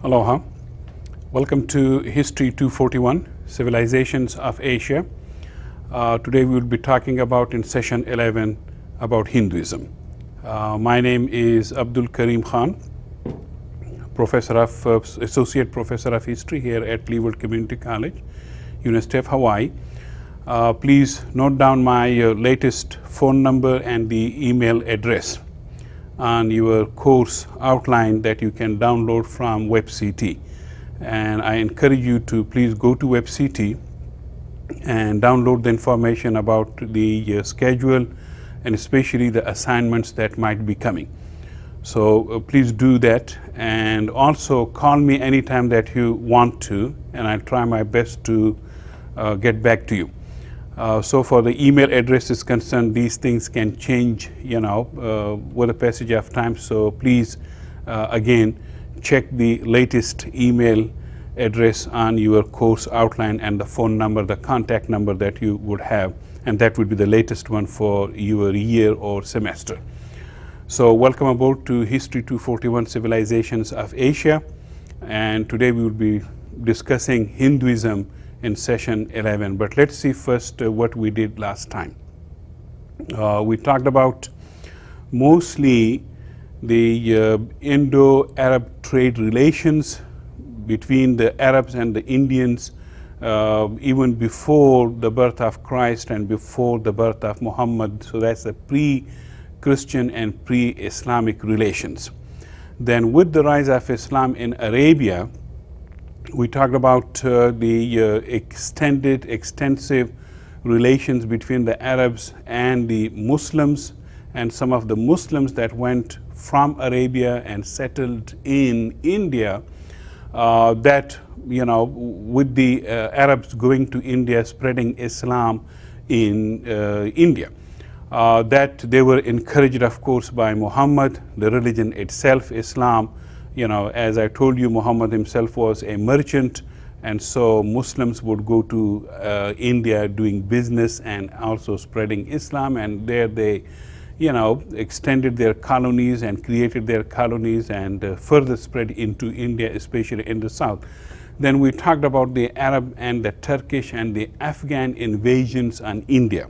Aloha. Welcome to History 241, Civilizations of Asia. Today we will be talking about in session 11 about Hinduism. My name is Abdul Karim Khan, Associate Professor of History here at Leeward Community College, University of Hawaii. Please note down my latest phone number and the email address on your course outline that you can download from WebCT. And I encourage you to please go to WebCT and download the information about the schedule and especially the assignments that might be coming. So please do that, and also call me anytime that you want to, and I'll try my best to get back to you. So for the email address is concerned, these things can change, with the passage of time. So please, again, check the latest email address on your course outline and the phone number, the contact number that you would have, and that would be the latest one for your year or semester. So welcome aboard to History 241, Civilizations of Asia, and today we will be discussing Hinduism in session 11. But let's see first what we did last time. We talked about mostly the Indo-Arab trade relations between the Arabs and the Indians even before the birth of Christ and before the birth of Muhammad. So that's the pre-Christian and pre-Islamic relations. Then with the rise of Islam in Arabia, we talked about the extensive relations between the Arabs and the Muslims, and some of the Muslims that went from Arabia and settled in India, that, with the Arabs going to India, spreading Islam in India. That they were encouraged, of course, by Muhammad, the religion itself, Islam. As I told you, Muhammad himself was a merchant, and so Muslims would go to India doing business and also spreading Islam, and there they, extended their colonies and created their colonies and further spread into India, especially in the south. Then we talked about the Arab and the Turkish and the Afghan invasions on India.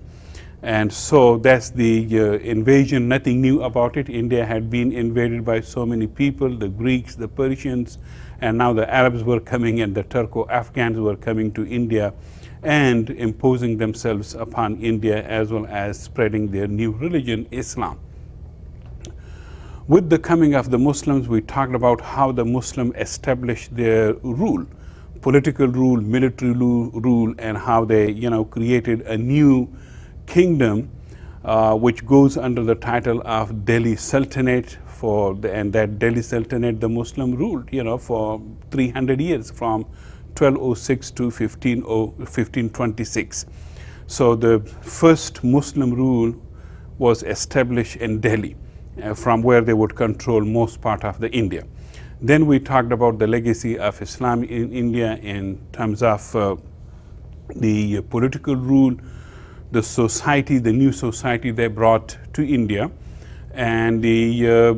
And so that's the invasion, nothing new about it. India had been invaded by so many people, the Greeks, the Persians, and now the Arabs were coming and the Turco-Afghans were coming to India and imposing themselves upon India as well as spreading their new religion, Islam. With the coming of the Muslims, we talked about how the Muslims established their rule, political rule, military rule, and how they, created a new kingdom which goes under the title of Delhi Sultanate, and that Delhi Sultanate the Muslim ruled for 300 years, from 1206 to 1526. So the first Muslim rule was established in Delhi, from where they would control most part of the India. Then we talked about the legacy of Islam in India in terms of the political rule, the society, the new society they brought to India, and the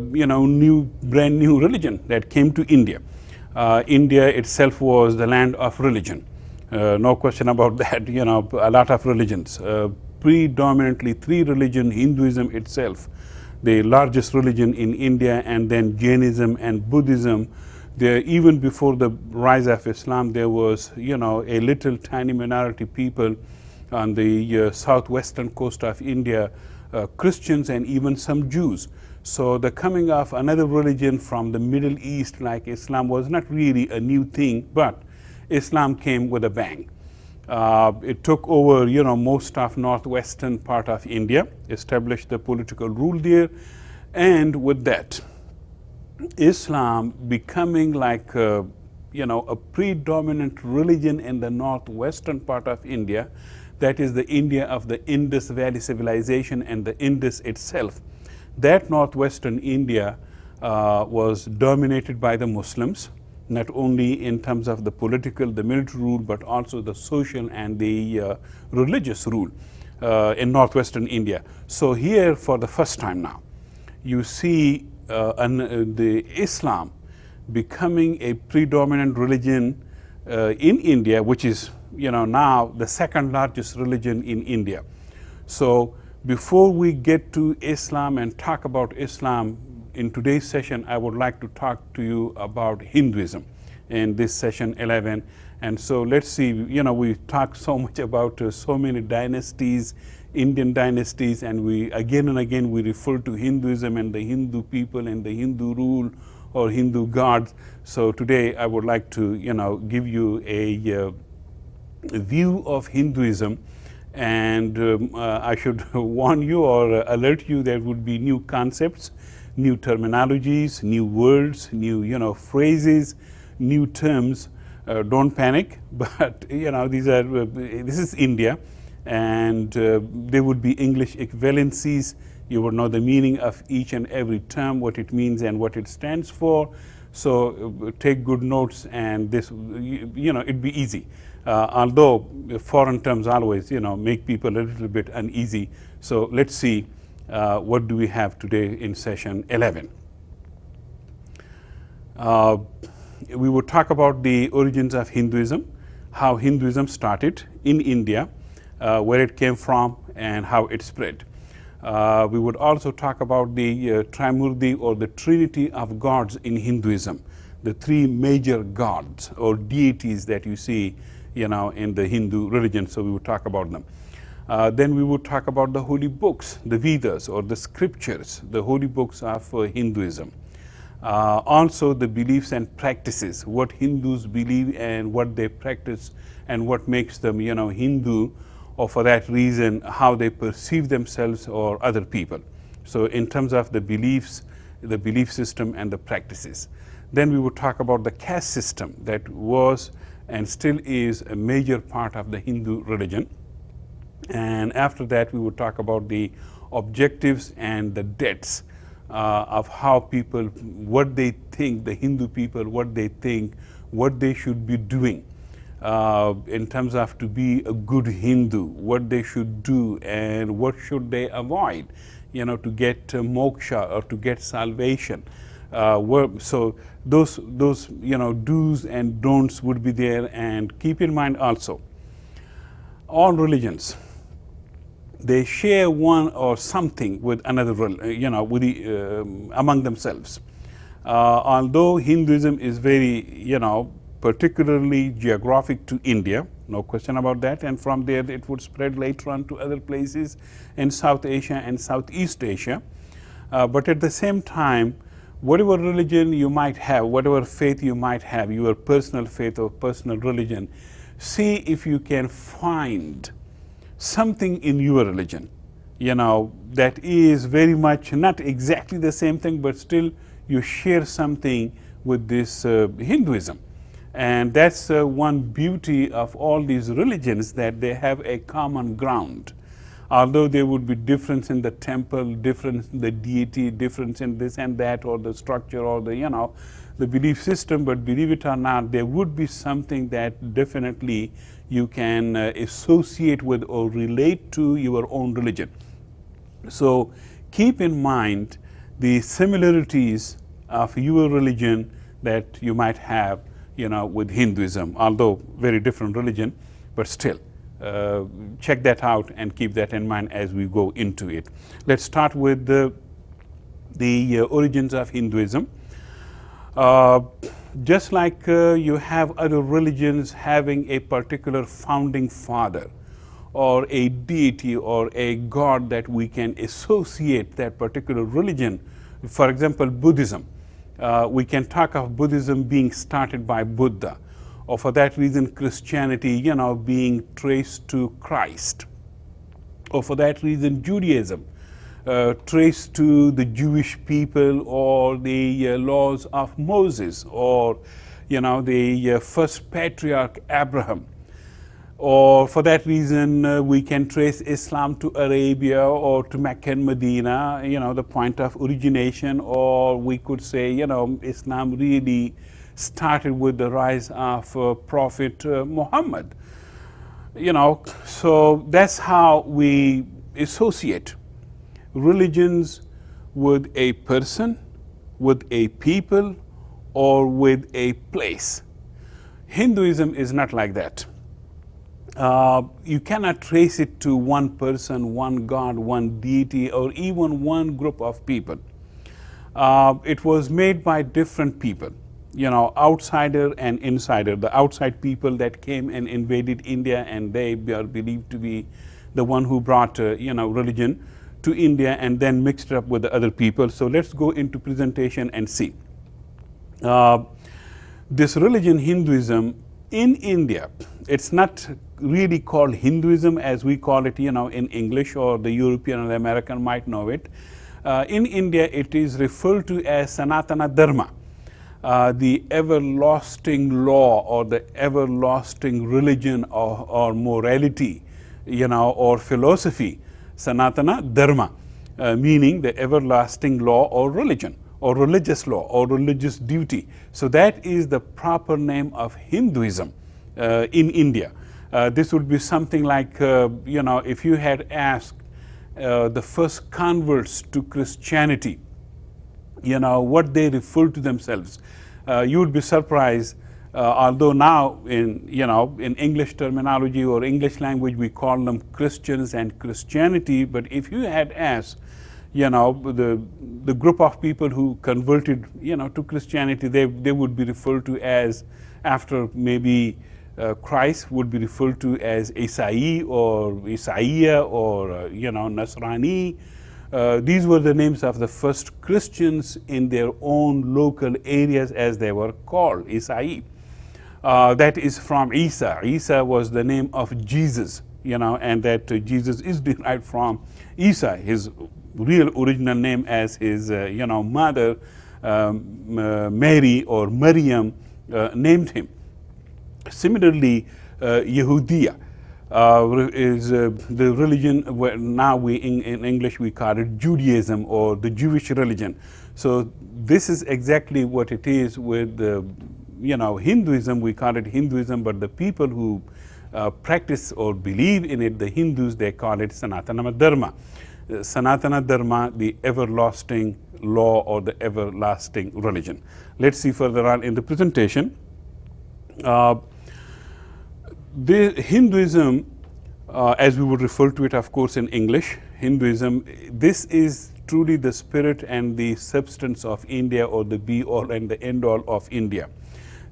brand new religion that came to India. India itself was the land of religion, no question about that. A lot of religions, predominantly three religions: Hinduism itself, the largest religion in India, and then Jainism and Buddhism. There, even before the rise of Islam, there was a little tiny minority people on the southwestern coast of India, Christians and even some Jews. So the coming of another religion from the Middle East like Islam was not really a new thing, but Islam came with a bang. It took over, most of northwestern part of India, established the political rule there, and with that, Islam becoming like a predominant religion in the northwestern part of India. That is the India of the Indus Valley civilization and the Indus itself. That northwestern India was dominated by the Muslims, not only in terms of the political, the military rule, but also the social and the religious rule in northwestern India. So here, for the first time now, you see the Islam becoming a predominant religion in India, which is now the second largest religion in India. So before we get to Islam and talk about Islam, in today's session I would like to talk to you about Hinduism in this session 11. And so let's see, we talk so much about so many dynasties, Indian dynasties, and we again and again we refer to Hinduism and the Hindu people and the Hindu rule or Hindu gods. So today I would like to give you a view of Hinduism, and I should warn you or alert you there would be new concepts, new terminologies, new words, new phrases, new terms. Don't panic, but this is India, and there would be English equivalencies. You would know the meaning of each and every term, what it means and what it stands for. So take good notes, and this it'd be easy. Although foreign terms always make people a little bit uneasy. So let's see what do we have today in session 11. We will talk about the origins of Hinduism, how Hinduism started in India, where it came from and how it spread. We would also talk about the Trimurti or the Trinity of gods in Hinduism, the three major gods or deities that you see in the Hindu religion. So we would talk about them. Then we would talk about the holy books, the Vedas or the scriptures, the holy books of Hinduism. Also the beliefs and practices, what Hindus believe and what they practice and what makes them Hindu, or for that reason how they perceive themselves or other people. So in terms of the beliefs, the belief system and the practices. Then we would talk about the caste system that was and still is a major part of the Hindu religion. And after that we would talk about the objectives and the debts of how people, what they think, the Hindu people, what they think, what they should be doing in terms of to be a good Hindu, what they should do and what should they avoid, to get moksha or to get salvation. So those do's and don'ts would be there. And keep in mind also, all religions, they share one or something with another, with among themselves. Although Hinduism is very, particularly geographic to India, no question about that, and from there it would spread later on to other places in South Asia and Southeast Asia. But at the same time, whatever religion you might have, whatever faith you might have, your personal faith or personal religion, see if you can find something in your religion, that is very much not exactly the same thing, but still you share something with this Hinduism. And that's one beauty of all these religions, that they have a common ground. Although there would be difference in the temple, difference in the deity, difference in this and that, or the structure, or the the belief system, but believe it or not, there would be something that definitely you can associate with or relate to your own religion. So keep in mind the similarities of your religion that you might have, with Hinduism, although very different religion, but still check that out and keep that in mind as we go into it. Let's start with the origins of Hinduism. Just like you have other religions having a particular founding father or a deity or a god that we can associate that particular religion. For example, Buddhism. We can talk of Buddhism being started by Buddha, or for that reason Christianity, being traced to Christ, or for that reason Judaism traced to the Jewish people or the laws of Moses, or the first patriarch Abraham. Or for that reason we can trace Islam to Arabia or to Mecca and Medina, the point of origination. Or we could say Islam really started with the rise of Prophet Muhammad. So that's how we associate religions with a person, with a people, or with a place. Hinduism is not like that. You cannot trace it to one person, one god, one deity, or even one group of people. It was made by different people, outsider and insider. The outside people that came and invaded India, and they are believed to be the one who brought, religion to India and then mixed it up with the other people. So let's go into presentation and see. This religion, Hinduism, in India, it's not really called Hinduism as we call it, in English, or the European or the American might know it. In India, it is referred to as Sanatana Dharma, the everlasting law or the everlasting religion or morality, or philosophy. Sanatana Dharma, meaning the everlasting law or religion, or religious law, or religious duty. So that is the proper name of Hinduism in India. This would be something like, if you had asked the first converts to Christianity, what they refer to themselves, you would be surprised. Although now in English terminology or English language we call them Christians and Christianity, but if you had asked the group of people who converted to Christianity, they would be referred to as, after maybe Christ, would be referred to as Isai or Isaiah or Nasrani. These were the names of the first Christians in their own local areas, as they were called, Isai. That is from Isa. Isa was the name of Jesus, and that Jesus is derived from Isa, his real original name, as his mother Mary or Maryam named him. Similarly, Yehudiya is the religion where now in English we call it Judaism, or the Jewish religion. So this is exactly what it is with Hinduism. We call it Hinduism, but the people who practice or believe in it, the Hindus, they call it Sanatana Dharma. Sanatana Dharma, the everlasting law or the everlasting religion. Let's see further on in the presentation. The Hinduism, as we would refer to it, of course, in English, Hinduism, this is truly the spirit and the substance of India, or the be all and the end all of India.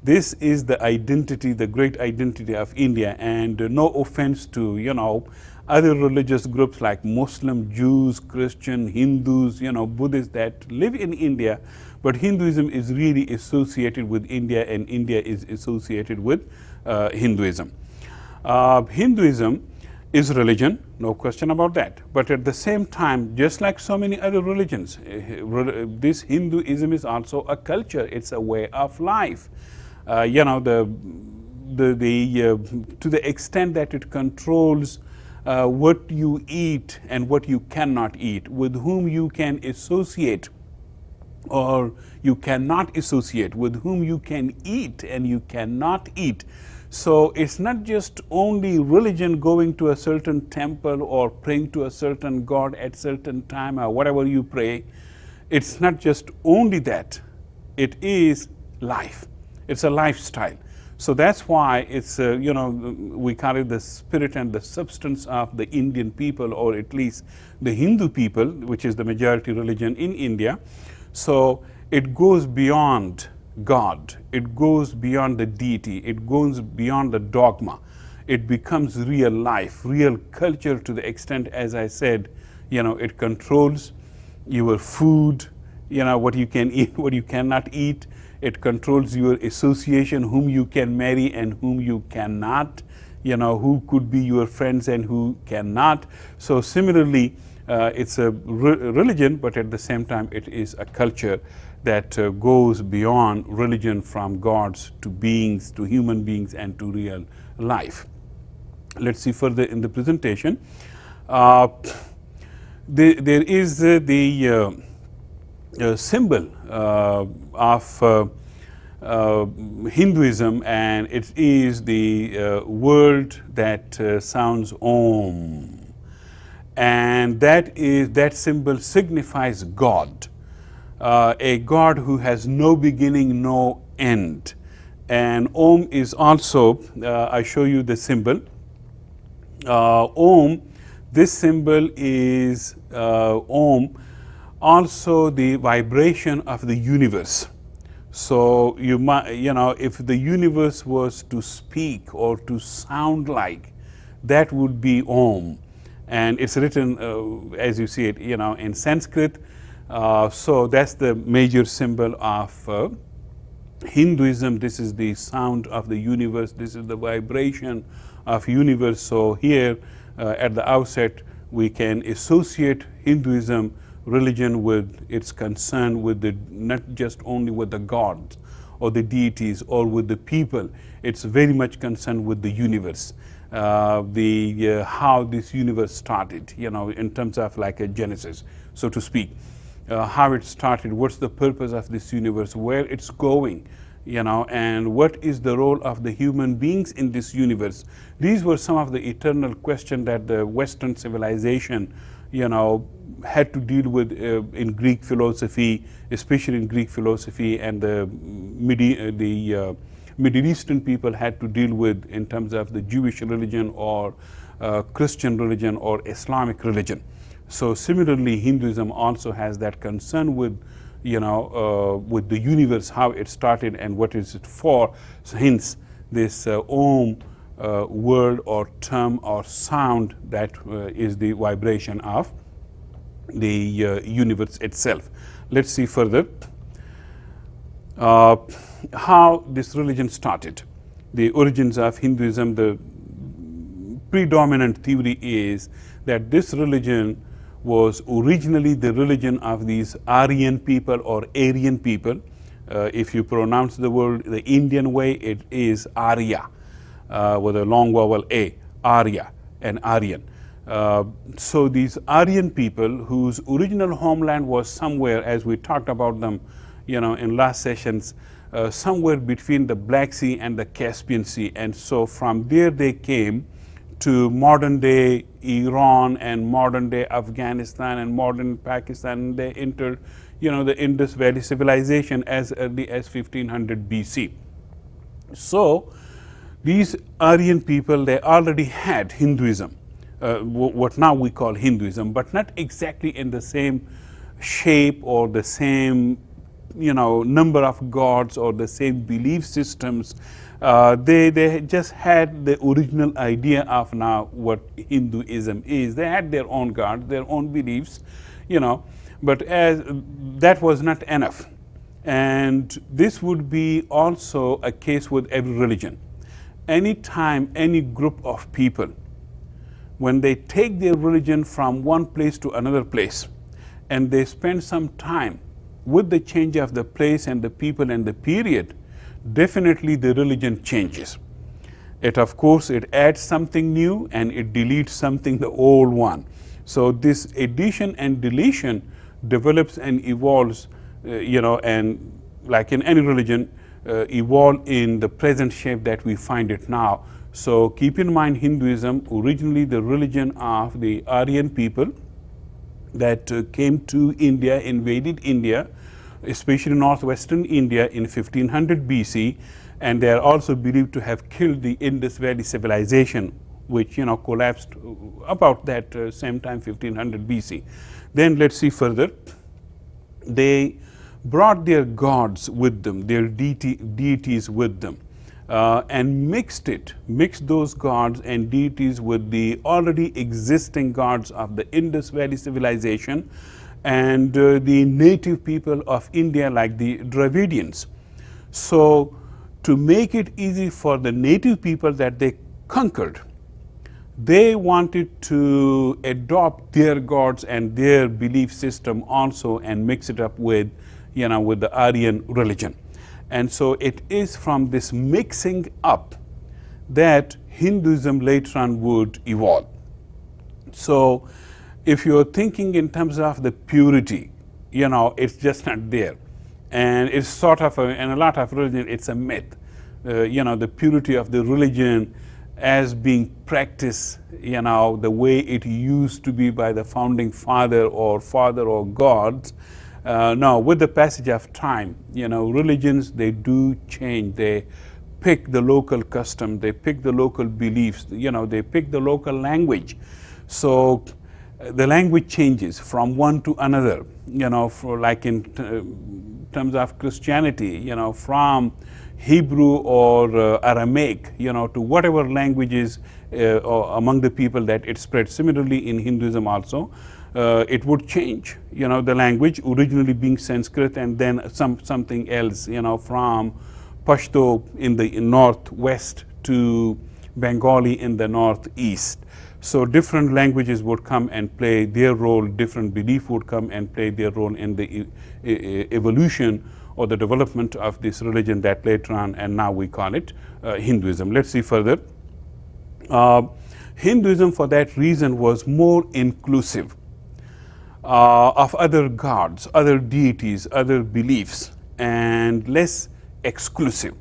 This is the identity, the great identity of India, and no offense to, other religious groups like Muslim, Jews, Christian, Hindus, Buddhists that live in India, but Hinduism is really associated with India, and India is associated with Hinduism. Hinduism is religion, no question about that. But at the same time, just like so many other religions, this Hinduism is also a culture. It's a way of life. To the extent that it controls what you eat and what you cannot eat, with whom you can associate or you cannot associate, with whom you can eat and you cannot eat. So it's not just only religion, going to a certain temple or praying to a certain god at certain time or whatever you pray. It's not just only that. It is life. It's a lifestyle. So that's why it's, we call it the spirit and the substance of the Indian people, or at least the Hindu people, which is the majority religion in India. So it goes beyond God. It goes beyond the deity. It goes beyond the dogma. It becomes real life, real culture, to the extent, as I said, it controls your food, what you can eat, what you cannot eat. It controls your association, whom you can marry and whom you cannot, who could be your friends and who cannot. So similarly, it's a religion, but at the same time, it is a culture that goes beyond religion, from gods to beings, to human beings, and to real life. Let's see further in the presentation. There is the symbol of Hinduism, and it is the word that sounds Om, and that symbol signifies God. a God who has no beginning, no end. And Om is also, I show you the symbol. Om, this symbol is Om, also the vibration of the universe. So you know, if the universe was to speak or to sound like, that would be Om. And it's written, as you see it, you know, in Sanskrit. So that's the major symbol of Hinduism. This is the sound of the universe. This is the vibration of universe. So here at the outset, we can associate Hinduism religion with its concern with the, not just only with the gods or the deities or with the people. It's very much concerned with the universe, how this universe started, you know, in terms of like a genesis, so to speak. How it started, what's the purpose of this universe, where it's going, you know, and what is the role of the human beings in this universe. These were some of the eternal questions that the Western civilization, you know, had to deal with in Greek philosophy, especially in Greek philosophy, and the Middle Eastern people had to deal with in terms of the Jewish religion or Christian religion or Islamic religion. So similarly, Hinduism also has that concern with, you know, with the universe, how it started and what is it for. So hence this Om word or term or sound that is the vibration of the universe itself. Let's see further how this religion started. The origins of Hinduism, the predominant theory is that this religion was originally the religion of these Aryan people or Aryan people. If you pronounce the word the Indian way, it is Arya, with a long vowel A, Arya and Aryan. So these Aryan people whose original homeland was somewhere, as we talked about them, you know, in last sessions, somewhere between the Black Sea and the Caspian Sea. And so from there they came to modern day Iran and modern day Afghanistan and modern Pakistan. They entered, you know, the Indus Valley civilization as early as 1500 BC. So these Aryan people, they already had Hinduism, what now we call Hinduism, but not exactly in the same shape or the same, you know, number of gods or the same belief systems. They just had the original idea of now what Hinduism is. They had their own gods, their own beliefs, you know, but as that was not enough. And this would be also a case with every religion. Anytime any group of people, when they take their religion from one place to another place, and they spend some time with the change of the place and the people and the period, definitely the religion changes. It, of course, it adds something new and it deletes something, the old one. So this addition and deletion develops and evolves, you know, and like in any religion, evolve in the present shape that we find it now. So keep in mind, Hinduism, originally the religion of the Aryan people that came to India, invaded India, especially northwestern India in 1500 BC, and they are also believed to have killed the Indus Valley civilization, which, you know, collapsed about that same time, 1500 BC. Then let's see further. They brought their gods with them, their deities with them, and mixed those gods and deities with the already existing gods of the Indus Valley civilization and the native people of India, like the Dravidians. So to make it easy for the native people that they conquered, they wanted to adopt their gods and their belief system also and mix it up with, you know, with the Aryan religion. And so it is from this mixing up that Hinduism later on would evolve. So if you're thinking in terms of the purity, you know, it's just not there. And it's sort of, in a lot of religion, it's a myth. You know, the purity of the religion as being practiced, you know, the way it used to be by the founding father or gods, Now, with the passage of time, religions, they do change. They pick the local custom, they pick the local beliefs, they pick the local language. So the language changes from one to another, for like in terms of Christianity, from Hebrew or Aramaic, to whatever languages among the people that it spread. Similarly, in Hinduism also, it would change, the language originally being Sanskrit and then something else, from Pashto in the northwest to Bengali in the northeast. So different languages would come and play their role, different belief would come and play their role in the evolution or the development of this religion that later on, and now we call it Hinduism. Let's see further. Hinduism, for that reason, was more inclusive of other gods, other deities, other beliefs, and less exclusive.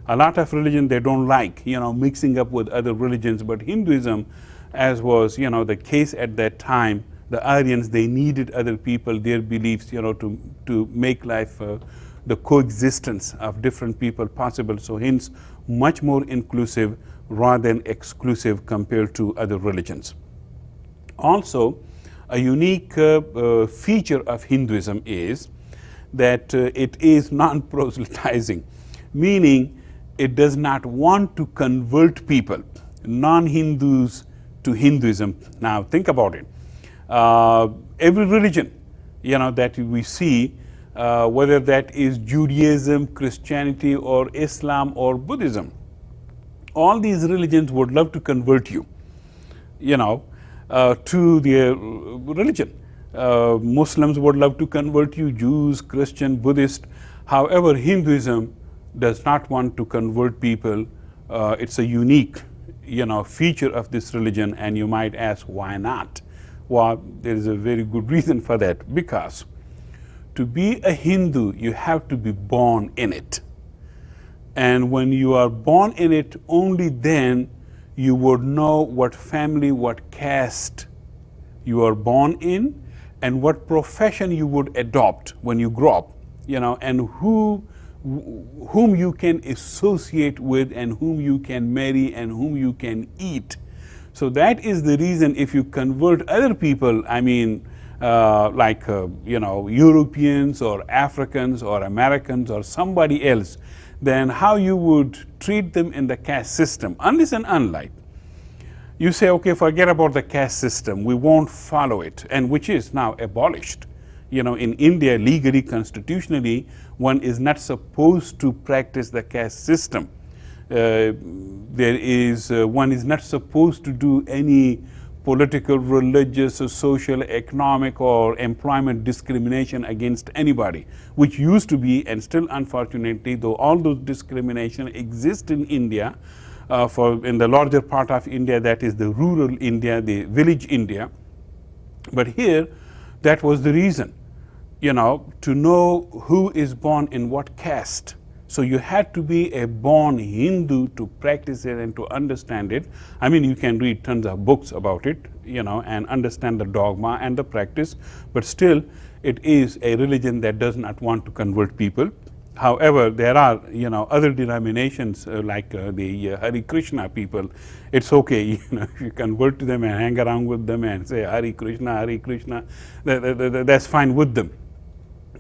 A lot of religion they don't like, mixing up with other religions, but Hinduism, as was, the case at that time, the Aryans, they needed other people, their beliefs, to make life, the coexistence of different people possible. So hence, much more inclusive rather than exclusive compared to other religions. Also, a unique feature of Hinduism is that it is non-proselytizing, meaning it does not want to convert people, non-Hindus, to Hinduism. Now think about it. Every religion, that we see, whether that is Judaism, Christianity, or Islam, or Buddhism, all these religions would love to convert you, to their religion. Muslims would love to convert you, Jews, Christian, Buddhist. However, Hinduism does not want to convert people. It's a unique, feature of this religion, and you might ask, why not? Well, there is a very good reason for that, because to be a Hindu, you have to be born in it. And when you are born in it, only then you would know what family, what caste you are born in, and what profession you would adopt when you grow up, and whom you can associate with, and whom you can marry, and whom you can eat. So that is the reason if you convert other people, Europeans or Africans or Americans or somebody else, then how you would treat them in the caste system, unless and unlike you say, okay, forget about the caste system, we won't follow it, and which is now abolished. In India, legally, constitutionally, one is not supposed to practice the caste system. One is not supposed to do any political, religious, or social, economic, or employment discrimination against anybody, which used to be, and still unfortunately, though all those discrimination exist in India, in the larger part of India, that is the rural India, the village India. But here, that was the reason, to know who is born in what caste. So you had to be a born Hindu to practice it and to understand it. You can read tons of books about it, and understand the dogma and the practice, but still it is a religion that does not want to convert people. However, there are, other denominations like the Hare Krishna people. It's okay, if you convert to them and hang around with them and say Hare Krishna, that's fine with them.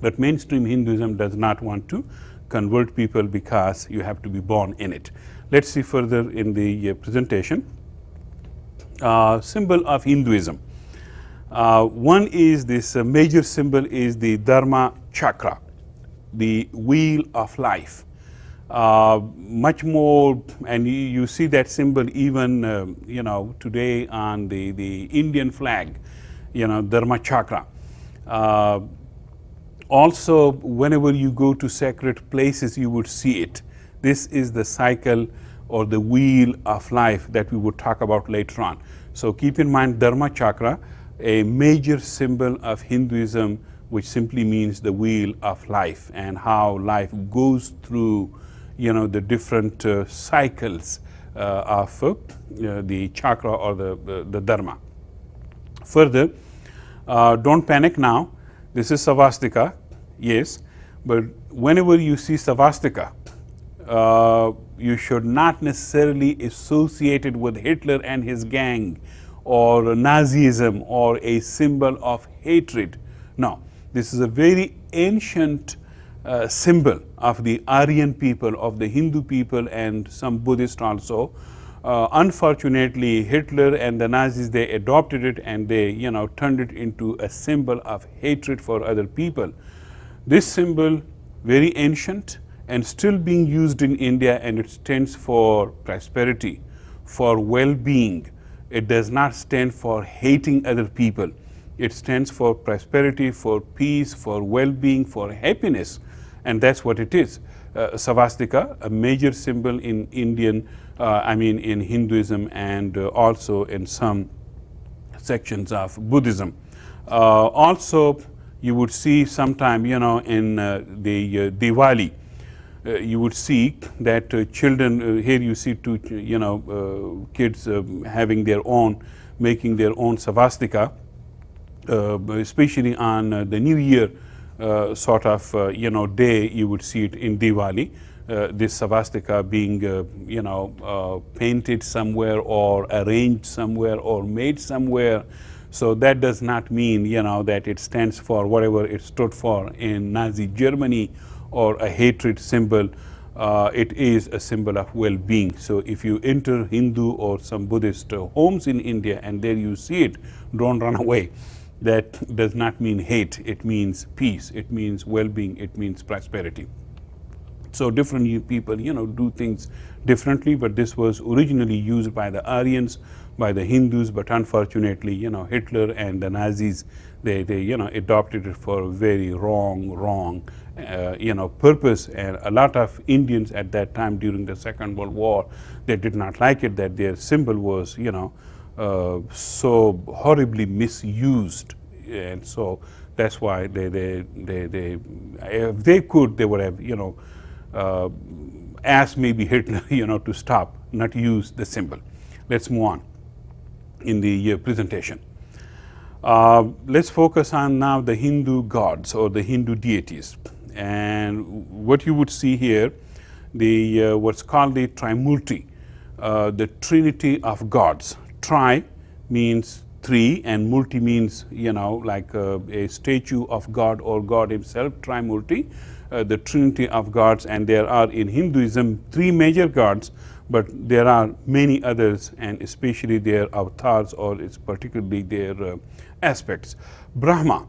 But mainstream Hinduism does not want to convert people because you have to be born in it. Let's see further in the presentation. Symbol of Hinduism. One is this major symbol is the Dharma chakra, the wheel of life. Much more, and you see that symbol even today on the Indian flag, Dharma chakra. Also, whenever you go to sacred places, you would see it. This is the cycle or the wheel of life that we would talk about later on. So keep in mind Dharma chakra, a major symbol of Hinduism, which simply means the wheel of life and how life goes through, the different cycles of the chakra or the Dharma. Further, don't panic now. This is Savastika. yes, but whenever you see swastika, you should not necessarily associate it with Hitler and his gang or Nazism or a symbol of hatred. No, this is a very ancient symbol of the Aryan people, of the Hindu people, and some Buddhists also. Unfortunately, Hitler and the Nazis, they adopted it and they, turned it into a symbol of hatred for other people. This symbol, very ancient and still being used in India, and it stands for prosperity, for well-being. It does not stand for hating other people. It stands for prosperity, for peace, for well-being, for happiness, and that's what it is. Swastika, a major symbol in in Hinduism, and also in some sections of Buddhism. Also, you would see sometime, in the Diwali, you would see that children, here you see two, kids having their own, making their own swastika, especially on the New Year sort of, day, you would see it in Diwali. This swastika being, painted somewhere or arranged somewhere or made somewhere. So that does not mean, that it stands for whatever it stood for in Nazi Germany or a hatred symbol. It is a symbol of well-being. So if you enter Hindu or some Buddhist homes in India and there you see it, don't run away. That does not mean hate. It means peace. It means well-being. It means prosperity. So different people, do things differently, but this was originally used by the Aryans, by the Hindus, but unfortunately, Hitler and the Nazis, they adopted it for a very wrong, purpose. And a lot of Indians at that time during the Second World War, they did not like it that their symbol was, so horribly misused. And so that's why they if they could, they would have, asked maybe Hitler, to stop, not use the symbol. Let's move on in the presentation. Let's focus on now the Hindu gods or the Hindu deities. And what you would see here, the what's called the Trimurti, the Trinity of gods. Tri means three, and multi means, like a statue of God or God himself, Trimurti, the Trinity of gods. And there are in Hinduism three major gods, but there are many others, and especially their avatars, or it's particularly their aspects. Brahma,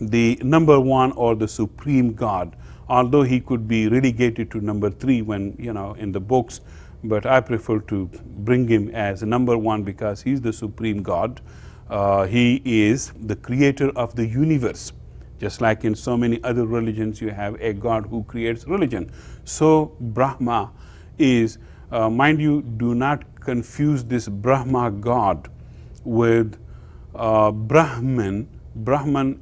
the number one or the supreme God, although he could be relegated to number three when, in the books, but I prefer to bring him as number one because he's the supreme God. He is the creator of the universe. Just like in so many other religions, you have a God who creates religion. So Brahma is, mind you, do not confuse this Brahma God with Brahman,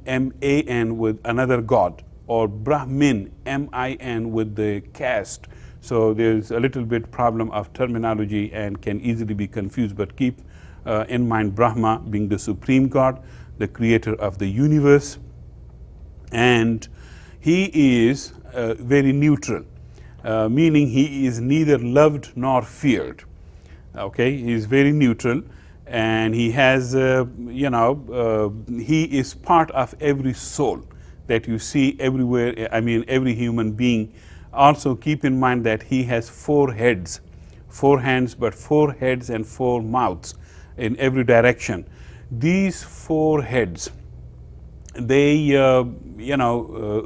M-A-N, with another God, or Brahmin, M-I-N, with the caste. So there's a little bit problem of terminology and can easily be confused, but keep in mind Brahma being the supreme God, the creator of the universe, and he is very neutral, meaning he is neither loved nor feared. Okay, he is very neutral, and he has, he is part of every soul that you see everywhere, every human being. Also keep in mind that he has 4 heads, 4 hands, but 4 heads and 4 mouths in every direction. These 4 heads, they,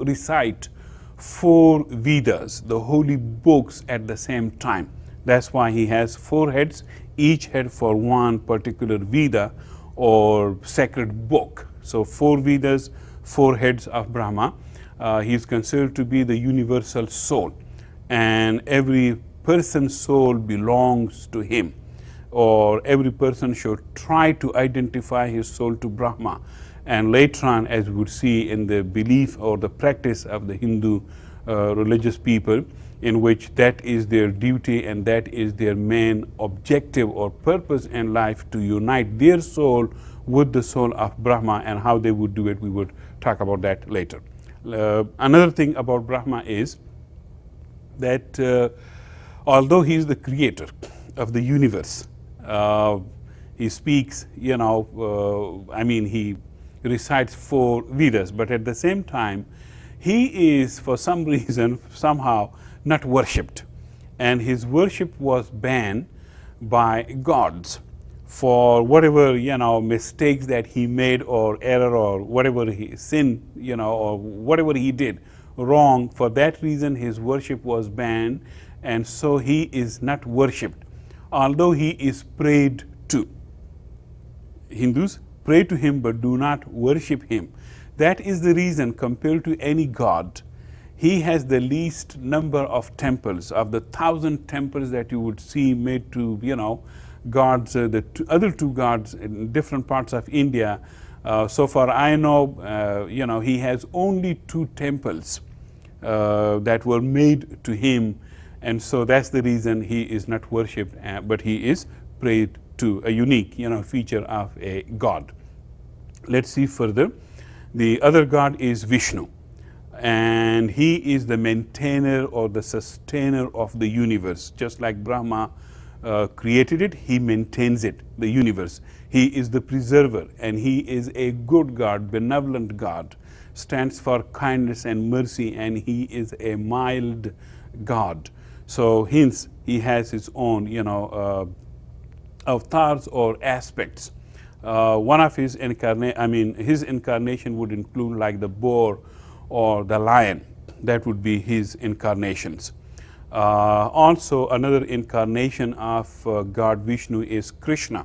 recite 4 Vedas, the holy books, at the same time. That's why he has 4 heads, each head for one particular Veda or sacred book. So 4 Vedas, 4 heads of Brahma. He is considered to be the universal soul, and every person's soul belongs to him, or every person should try to identify his soul to Brahma. And later on, as we would see in the belief or the practice of the Hindu religious people, in which that is their duty and that is their main objective or purpose in life, to unite their soul with the soul of Brahma. And how they would do it, we would talk about that later. Another thing about Brahma is that although he is the creator of the universe, he speaks, he recites 4 Vedas, but at the same time, he is for some reason, somehow, not worshipped. And his worship was banned by gods for whatever, mistakes that he made or error or whatever he sin, or whatever he did wrong. For that reason, his worship was banned, and so he is not worshipped, although he is prayed to. Hindus pray to him but do not worship him. That is the reason, compared to any god, he has the least number of temples. Of the 1,000 temples that you would see made to, gods, the other 2 gods in different parts of India, so far I know, he has only 2 temples that were made to him, and so that's the reason he is not worshipped, but he is prayed to, a unique, feature of a god. Let's see further. The other god is Vishnu, and he is the maintainer or the sustainer of the universe. Just like Brahma created it, he maintains it, the universe. He is the preserver, and he is a good god, benevolent god, stands for kindness and mercy, and he is a mild god. So hence he has his own, avatars or aspects. One of his his incarnation would include like the boar or the lion. That would be his incarnations. Also, another incarnation of God Vishnu is Krishna.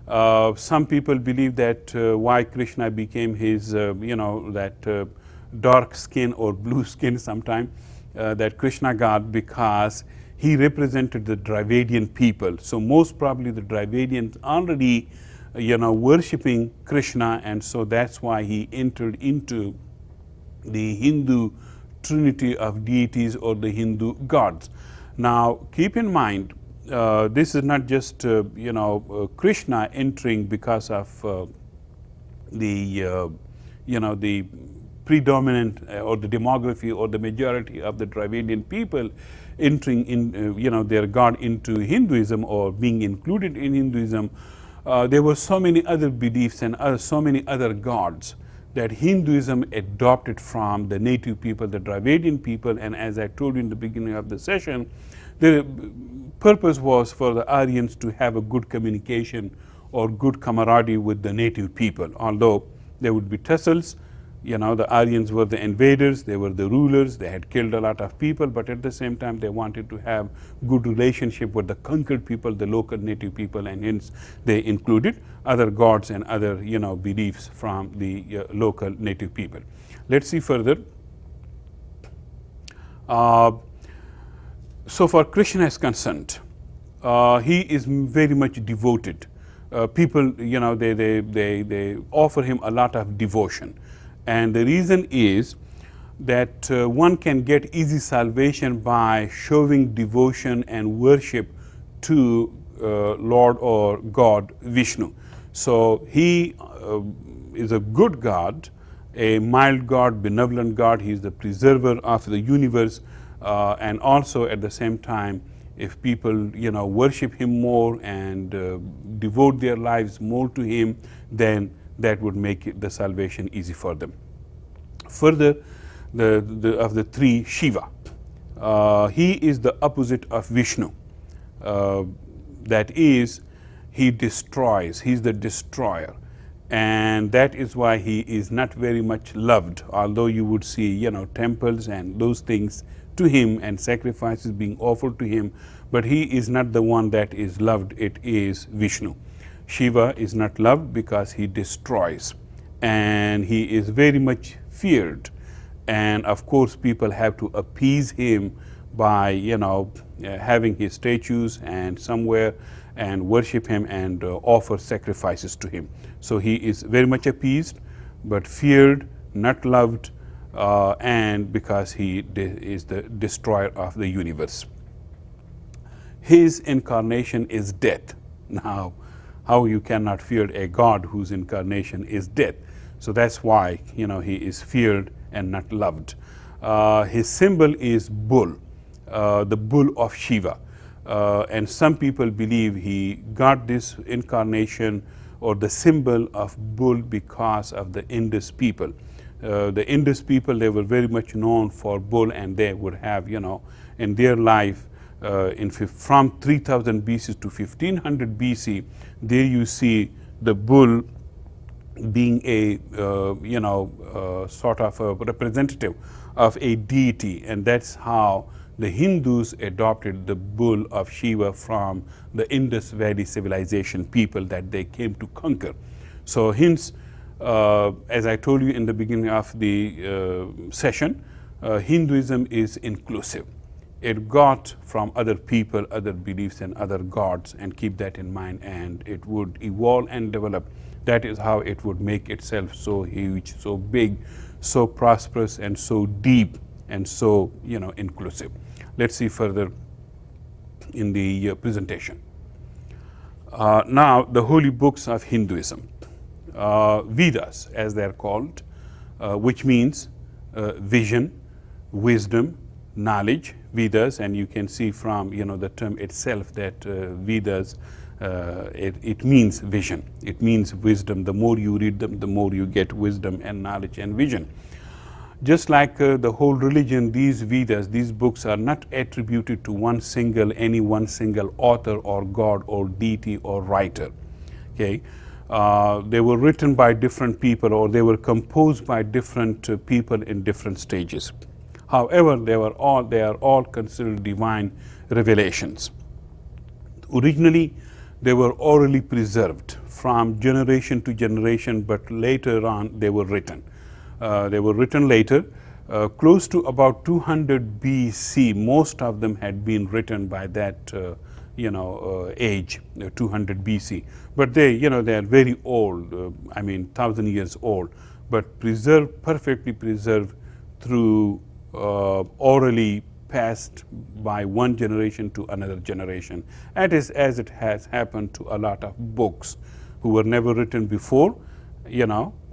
Some people believe that why Krishna became his, dark skin or blue skin sometime, that Krishna God, because he represented the Dravidian people. So most probably the Dravidians already, worshipping Krishna, and so that's why he entered into the Hindu Trinity of deities or the Hindu gods. Now, keep in mind, this is not just Krishna entering because of the predominant or the demography or the majority of the Dravidian people entering in their god into Hinduism or being included in Hinduism. There were so many other beliefs and so many other gods that Hinduism adopted from the native people, the Dravidian people, and as I told you in the beginning of the session, the purpose was for the Aryans to have a good communication or good camaraderie with the native people. Although there would be tussles, the Aryans were the invaders, they were the rulers, they had killed a lot of people, but at the same time they wanted to have good relationship with the conquered people, the local native people, and hence they included other gods and other beliefs from the local native people. Let's see further. So far Krishna is concerned, he is very much devoted. People, they offer him a lot of devotion. And the reason is that one can get easy salvation by showing devotion and worship to Lord or God Vishnu. So he is a good God, a mild God, benevolent God. He is the preserver of the universe, and also at the same time, if people worship him more and devote their lives more to him, then that would make the salvation easy for them. Further, of the 3, Shiva, he is the opposite of Vishnu. That is, he destroys, he's the destroyer, and that is why he is not very much loved, although you would see temples and those things to him and sacrifices being offered to him, but he is not the one that is loved. It is Vishnu. Shiva is not loved because he destroys, and he is very much feared, and of course people have to appease him by having his statues and somewhere and worship him and offer sacrifices to him. So he is very much appeased but feared, not loved, and because he is the destroyer of the universe. His incarnation is death. Now, how you cannot fear a God whose incarnation is death? So that's why he is feared and not loved. His symbol is bull, the bull of Shiva. And some people believe he got this incarnation or the symbol of bull because of the Indus people. The Indus people, they were very much known for bull, and they would have, in their life, from 3000 BC to 1500 BC, there you see the bull being a sort of a representative of a deity, and that's how the Hindus adopted the bull of Shiva from the Indus Valley civilization people that they came to conquer. So hence, as I told you in the beginning of the session, Hinduism is inclusive. It got from other people, other beliefs, and other gods, and keep that in mind, and it would evolve and develop. That is how it would make itself so huge, so big, so prosperous, and so deep, and so inclusive. Let's see further in the presentation. Now, the holy books of Hinduism, Vedas as they're called, which means vision, wisdom, knowledge. Vedas, and you can see from the term itself that Vedas, it means vision, it means wisdom. The more you read them, the more you get wisdom and knowledge and vision. Just like the whole religion, these Vedas, these books are not attributed to any one single author or god or deity or writer. Okay, they were written by different people, or they were composed by different people in different stages. However, they are all considered divine revelations. Originally, they were orally preserved from generation to generation, but later on they were written. They were written later, close to about 200 BC. Most of them had been written by that age, 200 BC. But they are very old. 1,000 years old, but perfectly preserved through orally passed by one generation to another generation. That is as it has happened to a lot of books who were never written before,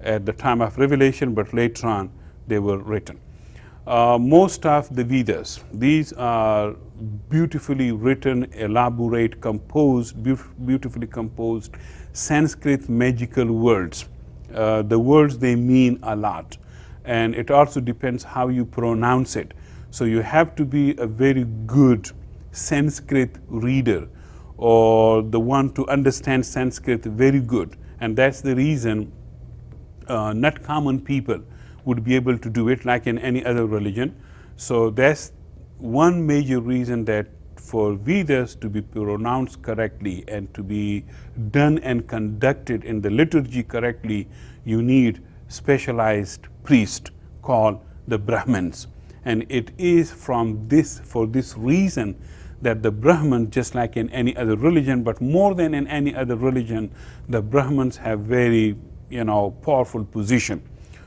at the time of revelation, but later on they were written. Most of the Vedas, these are beautifully written, elaborate, beautifully composed Sanskrit magical words. The words, they mean a lot. And it also depends how you pronounce it. So you have to be a very good Sanskrit reader, or the one to understand Sanskrit very good. And that's the reason not common people would be able to do it like in any other religion. So that's one major reason that for Vedas to be pronounced correctly and to be done and conducted in the liturgy correctly, you need specialized priest called the Brahmins. And it is for this reason that the Brahmins, just like in any other religion, but more than in any other religion, the Brahmins have very powerful position,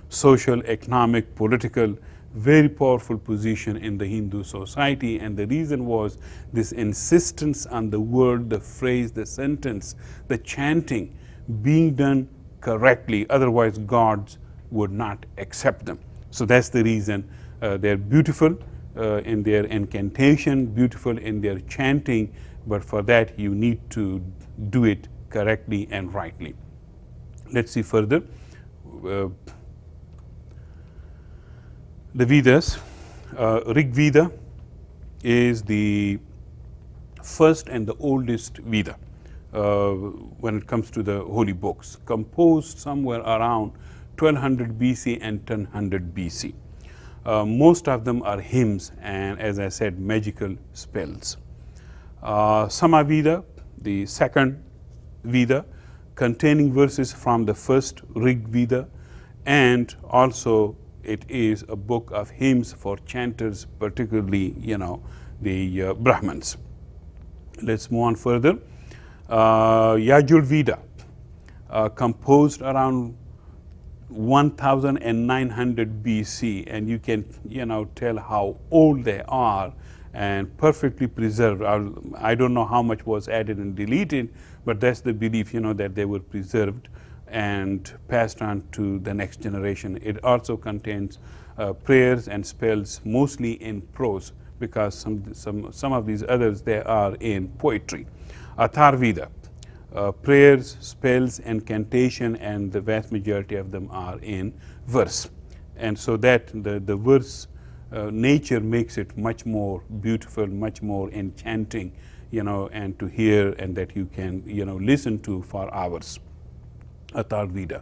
social, economic, political, very powerful position in the Hindu society. And the reason was this insistence on the word, the phrase, the sentence, the chanting being done correctly, otherwise gods would not accept them. So that's the reason they're beautiful in their incantation, beautiful in their chanting, but for that you need to do it correctly and rightly. Let's see further. The Vedas, Rig Veda is the first and the oldest Veda when it comes to the holy books, composed somewhere around 1200 BC and 1000 BC. Most of them are hymns and, as I said, magical spells. Samaveda, the second Veda, containing verses from the first Rig Veda, and also it is a book of hymns for chanters, particularly the Brahmins. Let's move on further. Yajur Veda, composed around 1900 BC, and you can tell how old they are and perfectly preserved. I don't know how much was added and deleted, but that's the belief that they were preserved and passed on to the next generation. It also contains prayers and spells, mostly in prose, because some of these others, they are in poetry. Atharveda, prayers, spells, incantation, and the vast majority of them are in verse. And so that the verse nature makes it much more beautiful, much more enchanting, and to hear, and that you can, listen to for hours. Atharveda.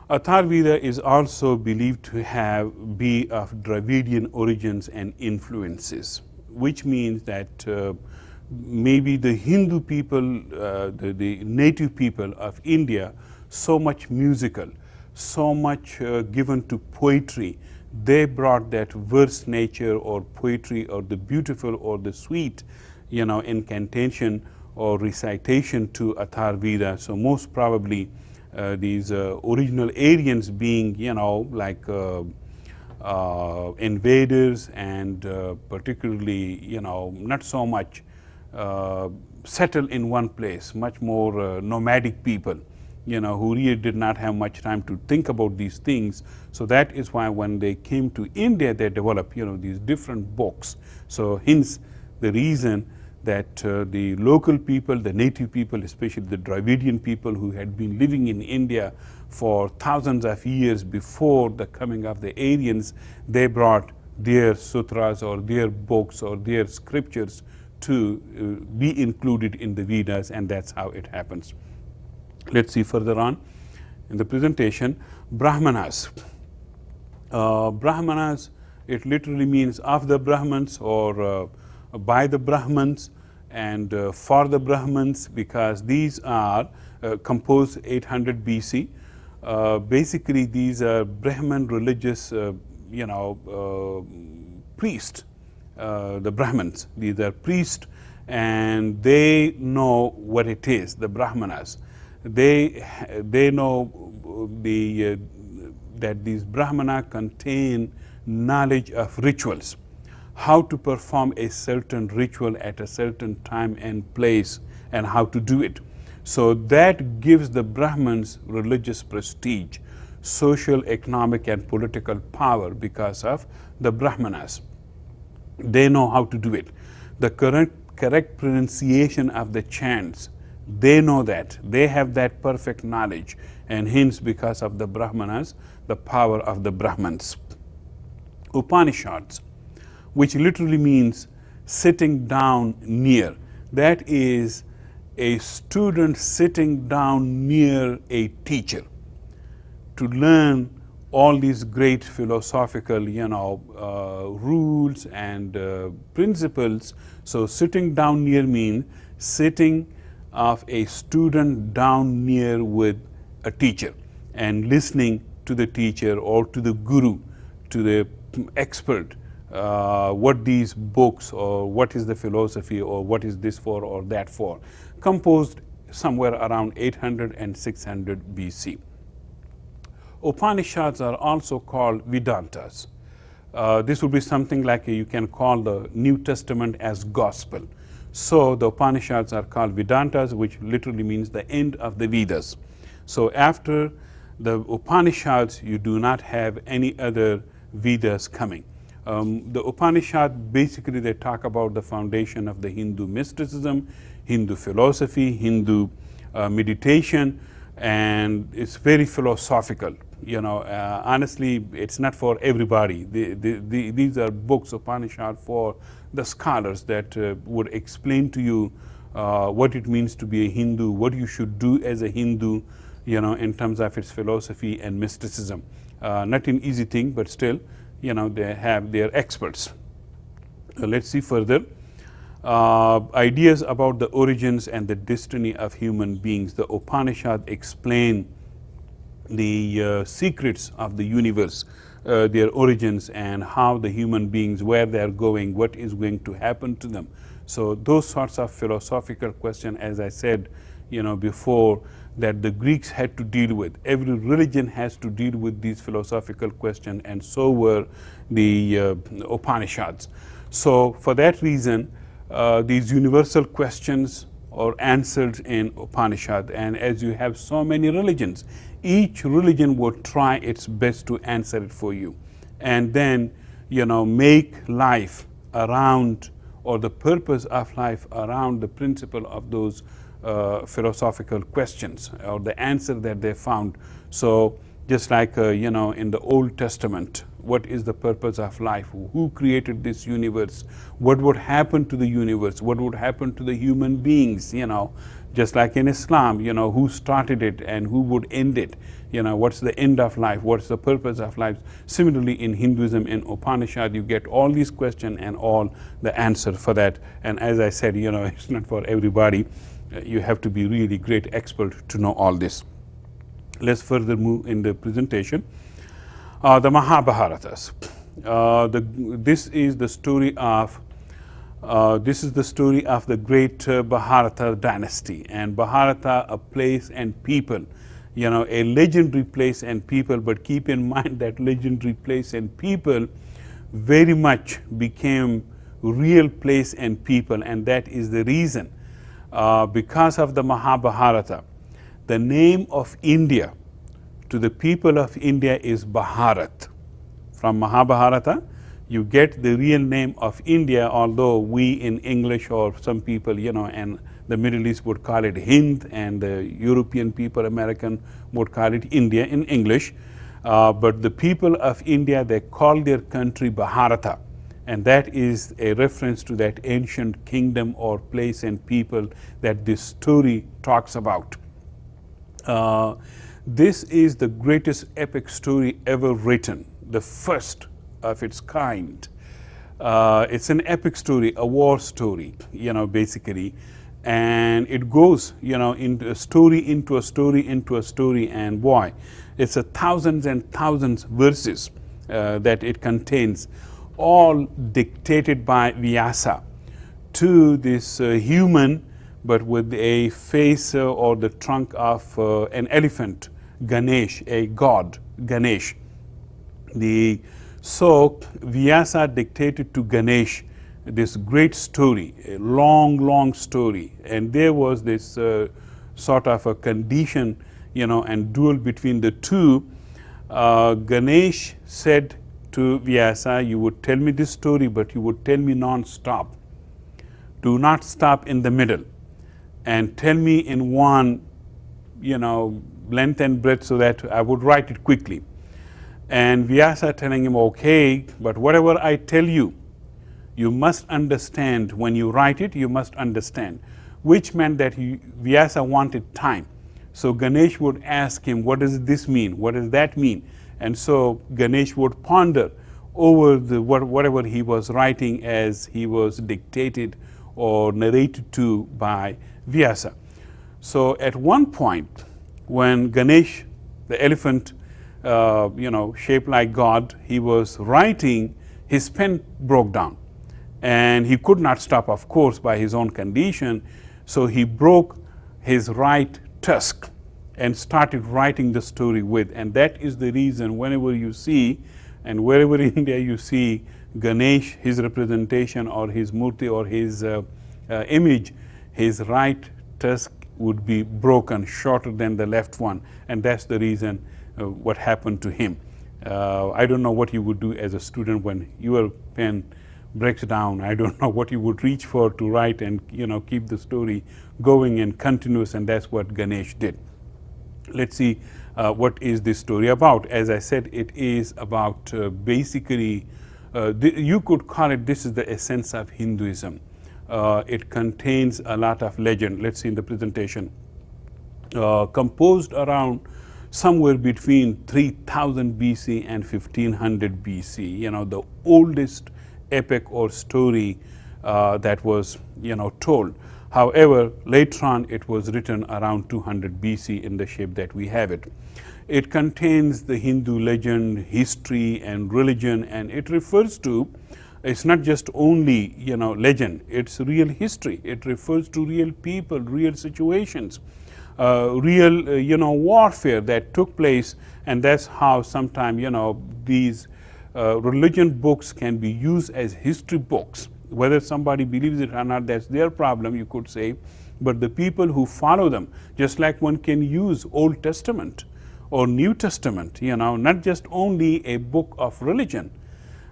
Atharveda is also believed to be of Dravidian origins and influences, which means that maybe the Hindu people, the native people of India, so much musical, so much given to poetry, they brought that verse nature or poetry or the beautiful or the sweet, incantation or recitation to Atharveda. So most probably these original Aryans being, like invaders and particularly, not so much settled in one place, much more nomadic people, who really did not have much time to think about these things. So that is why when they came to India, they developed, these different books. So hence the reason that the local people, the native people, especially the Dravidian people who had been living in India for thousands of years before the coming of the Aryans, they brought their sutras or their books or their scriptures to be included in the Vedas, and that's how it happens. Let's see further on in the presentation. Brahmanas. Brahmanas, it literally means of the Brahmins or by the Brahmins and for the Brahmins, because these are composed 800 BC. Basically, these are Brahmin religious, priests. The Brahmins, these are priests, and they know what it is. The Brahmanas, they know that these Brahmana contain knowledge of rituals, how to perform a certain ritual at a certain time and place, and how to do it. So that gives the Brahmins religious prestige, social, economic, and political power because of the Brahmanas. They know how to do it. The correct pronunciation of the chants, they know that. They have that perfect knowledge, and hence because of the Brahmanas, the power of the Brahmins. Upanishads, which literally means sitting down near. That is a student sitting down near a teacher to learn all these great philosophical, rules and principles. So sitting down near means sitting of a student down near with a teacher and listening to the teacher or to the guru, to the expert, what these books or what is the philosophy or what is this for or that for. Composed somewhere around 800 and 600 BC. Upanishads are also called Vedantas. This would be something like you can call the New Testament as gospel. So the Upanishads are called Vedantas, which literally means the end of the Vedas. So after the Upanishads, you do not have any other Vedas coming. The Upanishad, basically they talk about the foundation of the Hindu mysticism, Hindu philosophy, Hindu meditation, and it's very philosophical. Honestly, it's not for everybody. These are books, Upanishad, for the scholars that would explain to you what it means to be a Hindu, what you should do as a Hindu, in terms of its philosophy and mysticism. Not an easy thing, but still, they have their experts. Let's see further. Ideas about the origins and the destiny of human beings. The Upanishad explain the secrets of the universe, their origins, and how the human beings, where they are going, what is going to happen to them. So those sorts of philosophical questions, as I said before, that the Greeks had to deal with. Every religion has to deal with these philosophical questions, and so were the Upanishads. So for that reason, these universal questions or answered in Upanishad. And as you have so many religions, each religion would try its best to answer it for you. And then, make life around, or the purpose of life around the principle of those philosophical questions or the answer that they found. So just like, in the Old Testament, what is the purpose of life? Who created this universe? What would happen to the universe? What would happen to the human beings? Just like in Islam, who started it and who would end it? What's the end of life? What's the purpose of life? Similarly, in Hinduism, in Upanishad, you get all these questions and all the answer for that. And as I said, it's not for everybody. You have to be really great expert to know all this. Let's further move in the presentation. The Mahabharatas. This is the story of the great Bharata dynasty, and Bharata, a place and people, a legendary place and people. But keep in mind that legendary place and people very much became real place and people, and that is the reason because of the Mahabharata, the name of India to the people of India is Bharat. From Mahabharata, you get the real name of India, although we in English, or some people, and the Middle East would call it Hind, and the European people, American, would call it India in English. But the people of India, they call their country Bharata. And that is a reference to that ancient kingdom or place and people that this story talks about. This is the greatest epic story ever written, the first of its kind. It's an epic story, a war story, basically. And it goes, into a story, into a story, into a story. And boy, it's thousands and thousands verses that it contains, all dictated by Vyasa to this human, but with a face or the trunk of an elephant, Ganesh, a god, Ganesh. So Vyasa dictated to Ganesh this great story, a long, long story. And there was this sort of a condition, and duel between the two. Ganesh said to Vyasa, you would tell me this story, but you would tell me non-stop. Do not stop in the middle. And tell me in one, length and breadth, so that I would write it quickly. And Vyasa telling him, okay, but whatever I tell you, you must understand. When you write it, you must understand. Which meant that Vyasa wanted time. So Ganesh would ask him, what does this mean? What does that mean? And so Ganesh would ponder over whatever he was writing as he was dictated or narrated to by Vyasa. So at one point, when Ganesh, the elephant, shaped like God, he was writing, his pen broke down. And he could not stop, of course, by his own condition. So he broke his right tusk and started writing the story with. And that is the reason whenever you see, and wherever in India you see Ganesh, his representation or his murti or his image, his right tusk would be broken, shorter than the left one. And that's the reason what happened to him. I don't know what you would do as a student when your pen breaks down. I don't know what you would reach for to write and keep the story going and continuous, and that's what Ganesh did. Let's see what is this story about. As I said, it is about basically, you could call it, this is the essence of Hinduism. It contains a lot of legend. Let's see in the presentation. Composed around somewhere between 3000 BC and 1500 BC, the oldest epic or story that was, told. However, later on it was written around 200 BC in the shape that we have it. It contains the Hindu legend, history, and religion, and it refers to, it's not just only, legend, it's real history. It refers to real people, real situations, real, warfare that took place, and that's how sometimes, these religion books can be used as history books, Whether somebody believes it or not, that's their problem, you could say. But the people who follow them, just like one can use Old Testament or New Testament, not just only a book of religion,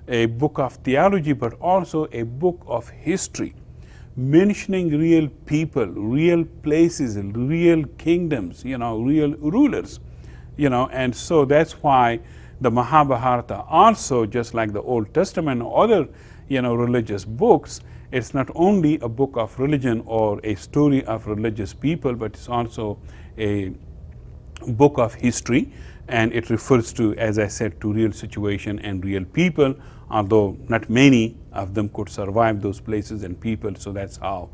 a book of theology, but also a book of history, mentioning real people, real places, real kingdoms, real rulers, and so that's why the Mahabharata also, just like the Old Testament and other, religious books, it's not only a book of religion or a story of religious people, but it's also a book of history, and it refers to, as I said, to real situation and real people, although not many of them could survive those places and people. So that's how,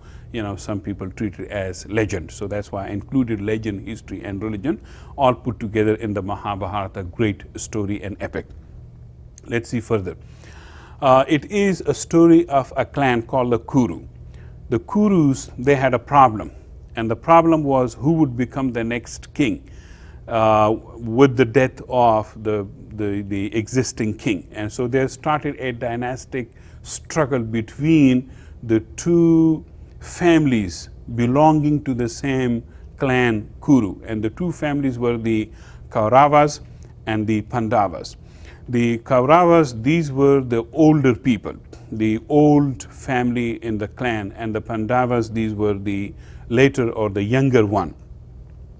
some people treat it as legend. So that's why I included legend, history, and religion all put together in the Mahabharata, great story and epic. Let's see further. It is a story of a clan called the Kuru. The Kurus, they had a problem, and the problem was who would become the next king with the death of the existing king. And so there started a dynastic struggle between the two families belonging to the same clan Kuru. And the two families were the Kauravas and the Pandavas. The Kauravas, these were the older people, the old family in the clan, and the Pandavas, these were the later or the younger one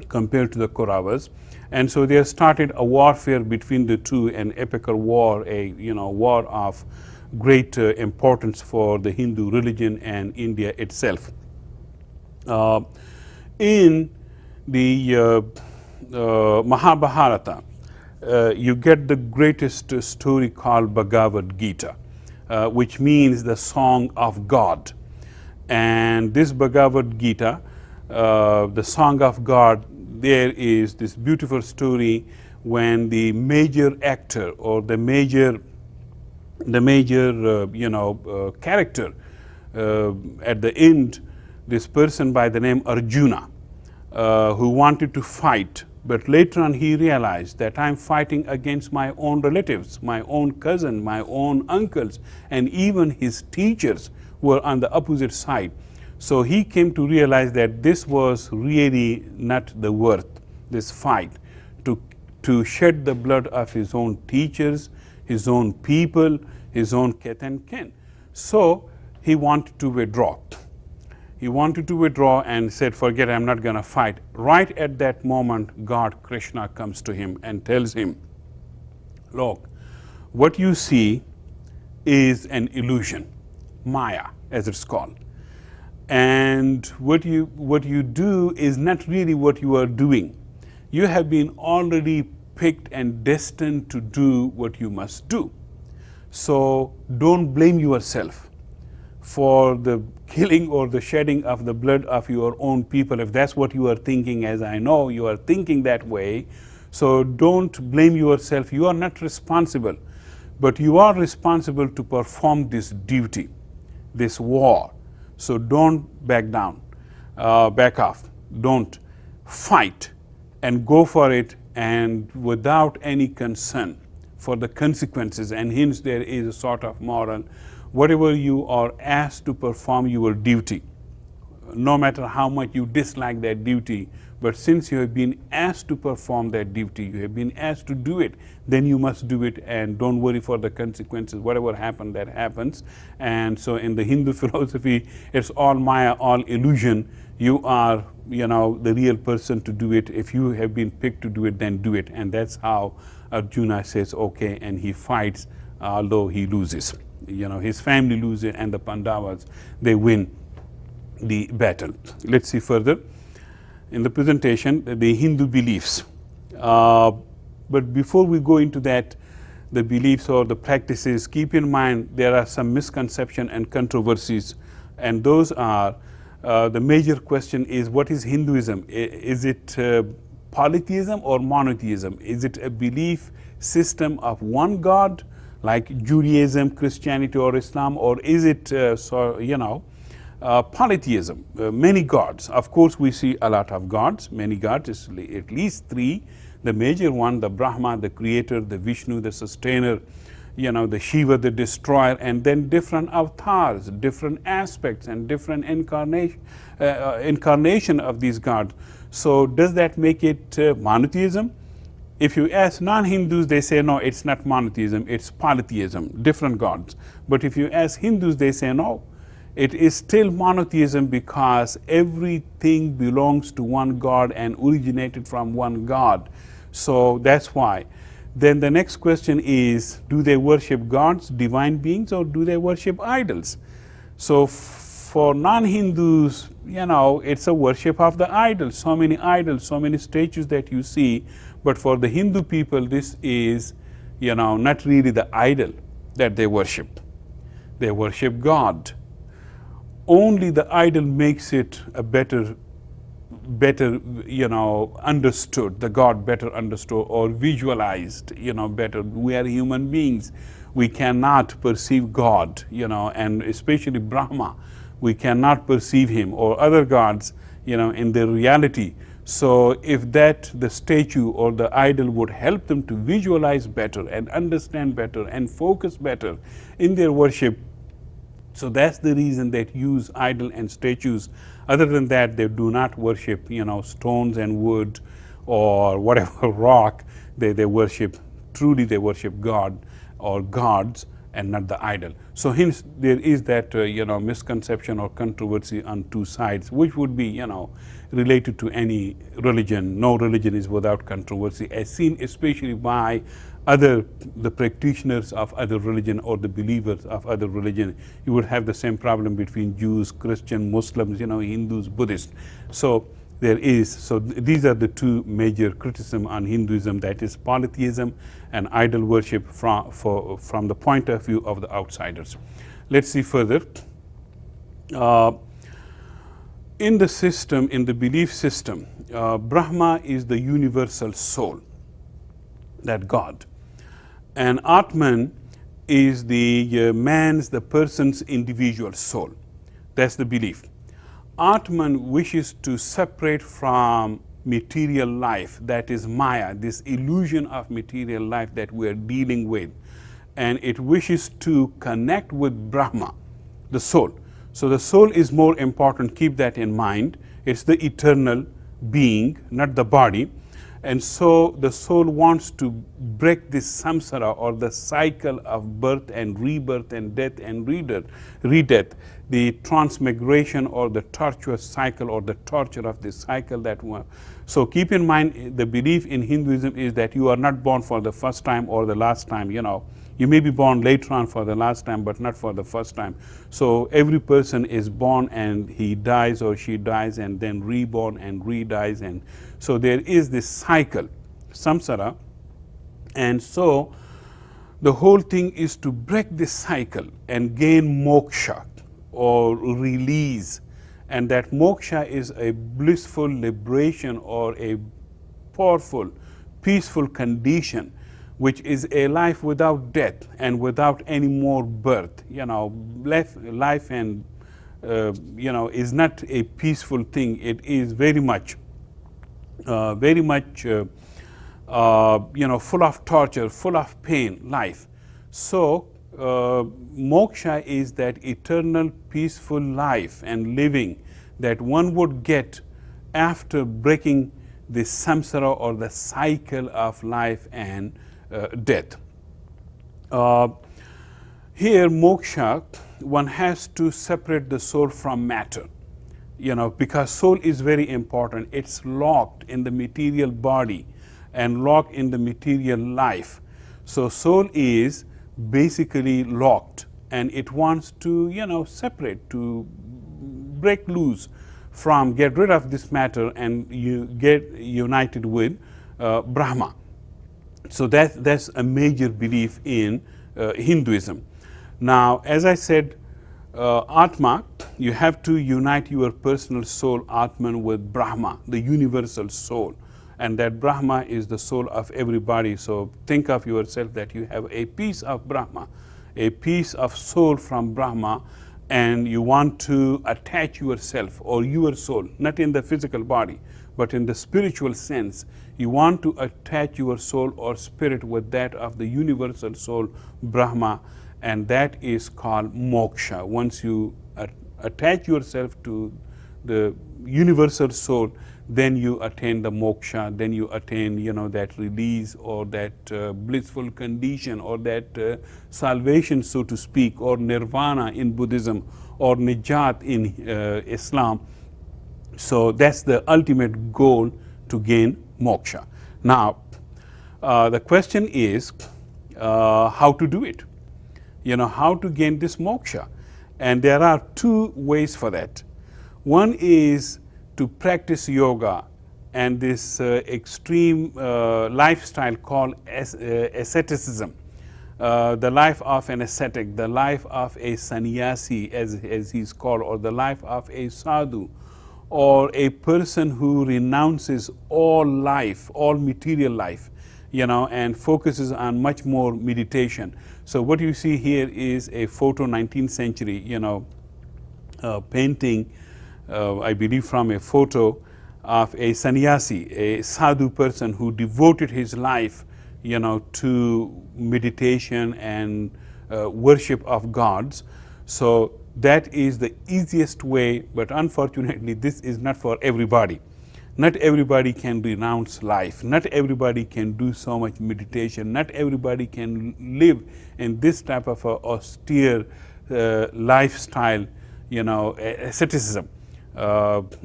compared to the Kauravas. And so there started a warfare between the two, an epical war, a war of great importance for the Hindu religion and India itself. In the Mahabharata, you get the greatest story called Bhagavad Gita, which means the song of God. And this Bhagavad Gita, the song of God, there is this beautiful story when the major actor or the major character at the end, this person by the name Arjuna, who wanted to fight, but later on he realized that I'm fighting against my own relatives, my own cousin, my own uncles, and even his teachers were on the opposite side. So he came to realize that this was really not the worth, this fight, to shed the blood of his own teachers, his own people, his own kith and kin. So he wanted to withdraw. He wanted to withdraw and said, forget it, I'm not going to fight. Right at that moment, God, Krishna, comes to him and tells him, look, what you see is an illusion, Maya, as it's called. And what you do is not really what you are doing. You have been already picked and destined to do what you must do. So don't blame yourself for the killing or the shedding of the blood of your own people, if that's what you are thinking, as I know you are thinking that way. So don't blame yourself. You are not responsible, but you are responsible to perform this duty, this war. So don't back down, back off. Don't fight and go for it, and without any concern for the consequences. And hence there is a sort of moral. Whatever you are asked to perform your duty, no matter how much you dislike that duty, but since you have been asked to perform that duty, you have been asked to do it, then you must do it, and don't worry for the consequences. Whatever happens, that happens. And so in the Hindu philosophy, it's all Maya, all illusion. You are, the real person to do it. If you have been picked to do it, then do it. And that's how Arjuna says, okay, and he fights, although he loses. His family loses, and the Pandavas, they win the battle. Let's see further. In the presentation, the Hindu beliefs. But before we go into that, the beliefs or the practices, keep in mind there are some misconceptions and controversies, and those are, the major question is, what is Hinduism? Is it polytheism or monotheism? Is it a belief system of one God, like Judaism, Christianity, or Islam, or is it, polytheism, many gods? Of course, we see a lot of gods, many gods, at least three. The major one, the Brahma, the creator, the Vishnu, the sustainer, the Shiva, the destroyer, and then different avatars, different aspects, and different incarnation of these gods. So does that make it monotheism? If you ask non-Hindus, they say, no, it's not monotheism, it's polytheism, different gods. But if you ask Hindus, they say, no, it is still monotheism because everything belongs to one God and originated from one God. So that's why. Then the next question is, do they worship gods, divine beings, or do they worship idols? So for non-Hindus, it's a worship of the idols, so many statues that you see. But for the Hindu people, this is, not really the idol that they worship. They worship God. Only the idol makes it a better, understood, the God better understood or visualized, better. We are human beings. We cannot perceive God, and especially Brahma. We cannot perceive him or other gods, in their reality. So if the statue or the idol would help them to visualize better and understand better and focus better in their worship, so that's the reason they use idol and statues. Other than that, they do not worship, stones and wood or whatever rock. They worship, truly they worship God or gods and not the idol. So hence there is that, misconception or controversy on two sides, which would be, related to any religion. No religion is without controversy, as seen especially by the practitioners of other religion or the believers of other religion. You would have the same problem between Jews, Christian, Muslims, Hindus, Buddhists. So these are the two major criticism on Hinduism, that is polytheism and idol worship from the point of view of the outsiders. Let's see further. In the belief system, Brahma is the universal soul, that God. And Atman is the person's individual soul. That's the belief. Atman wishes to separate from material life, that is Maya, this illusion of material life that we are dealing with. And it wishes to connect with Brahma, the soul. So the soul is more important, keep that in mind. It's the eternal being, not the body. And so the soul wants to break this samsara, or the cycle of birth and rebirth and death and redeath, the transmigration or the tortuous cycle or the torture of this cycle that one. So keep in mind, the belief in Hinduism is that you are not born for the first time or the last time, You may be born later on for the last time, but not for the first time. So every person is born and he dies or she dies and then reborn and re-dies. And so there is this cycle, samsara. And so the whole thing is to break this cycle and gain moksha or release. And that moksha is a blissful liberation or a powerful, peaceful condition, which is a life without death and without any more birth. Life and, is not a peaceful thing. It is very much, full of torture, full of pain, life. So moksha is that eternal peaceful life and living that one would get after breaking the samsara or the cycle of life and death. Here, moksha, one has to separate the soul from matter, because soul is very important. It's locked in the material body and locked in the material life. So soul is basically locked and it wants to, separate, to break loose from, get rid of this matter and you get united with Brahma. So that's a major belief in Hinduism. Now, as I said, Atma, you have to unite your personal soul, Atman, with Brahma, the universal soul. And that Brahma is the soul of everybody. So think of yourself that you have a piece of Brahma, a piece of soul from Brahma, and you want to attach yourself or your soul, not in the physical body, but in the spiritual sense, you want to attach your soul or spirit with that of the universal soul, Brahma, and that is called moksha. Once you attach yourself to the universal soul, then you attain the moksha, then you attain, that release or that blissful condition or that salvation, so to speak, or nirvana in Buddhism or nijat in Islam. So that's the ultimate goal, to gain moksha. Now, the question is how to do it? How to gain this moksha? And there are two ways for that. One is to practice yoga and this extreme lifestyle called asceticism, the life of an ascetic, the life of a sannyasi, as he's called, or the life of a sadhu, or a person who renounces all life, all material life, and focuses on much more meditation. So what you see here is a photo, 19th century, painting, I believe from a photo of a sannyasi, a sadhu person who devoted his life, to meditation and worship of gods. So that is the easiest way, but unfortunately this is not for everybody. Not everybody can renounce life. Not everybody can do so much meditation. Not everybody can live in this type of a austere lifestyle, asceticism.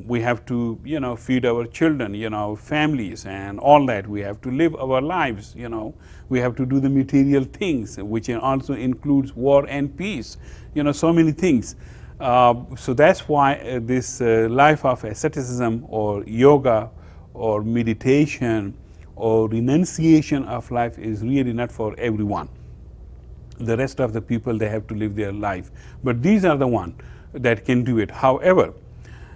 We have to, feed our children, families and all that. We have to live our lives, We have to do the material things, which also includes war and peace, so many things. So that's why this life of asceticism or yoga or meditation or renunciation of life is really not for everyone. The rest of the people, they have to live their life. But these are the ones that can do it. However,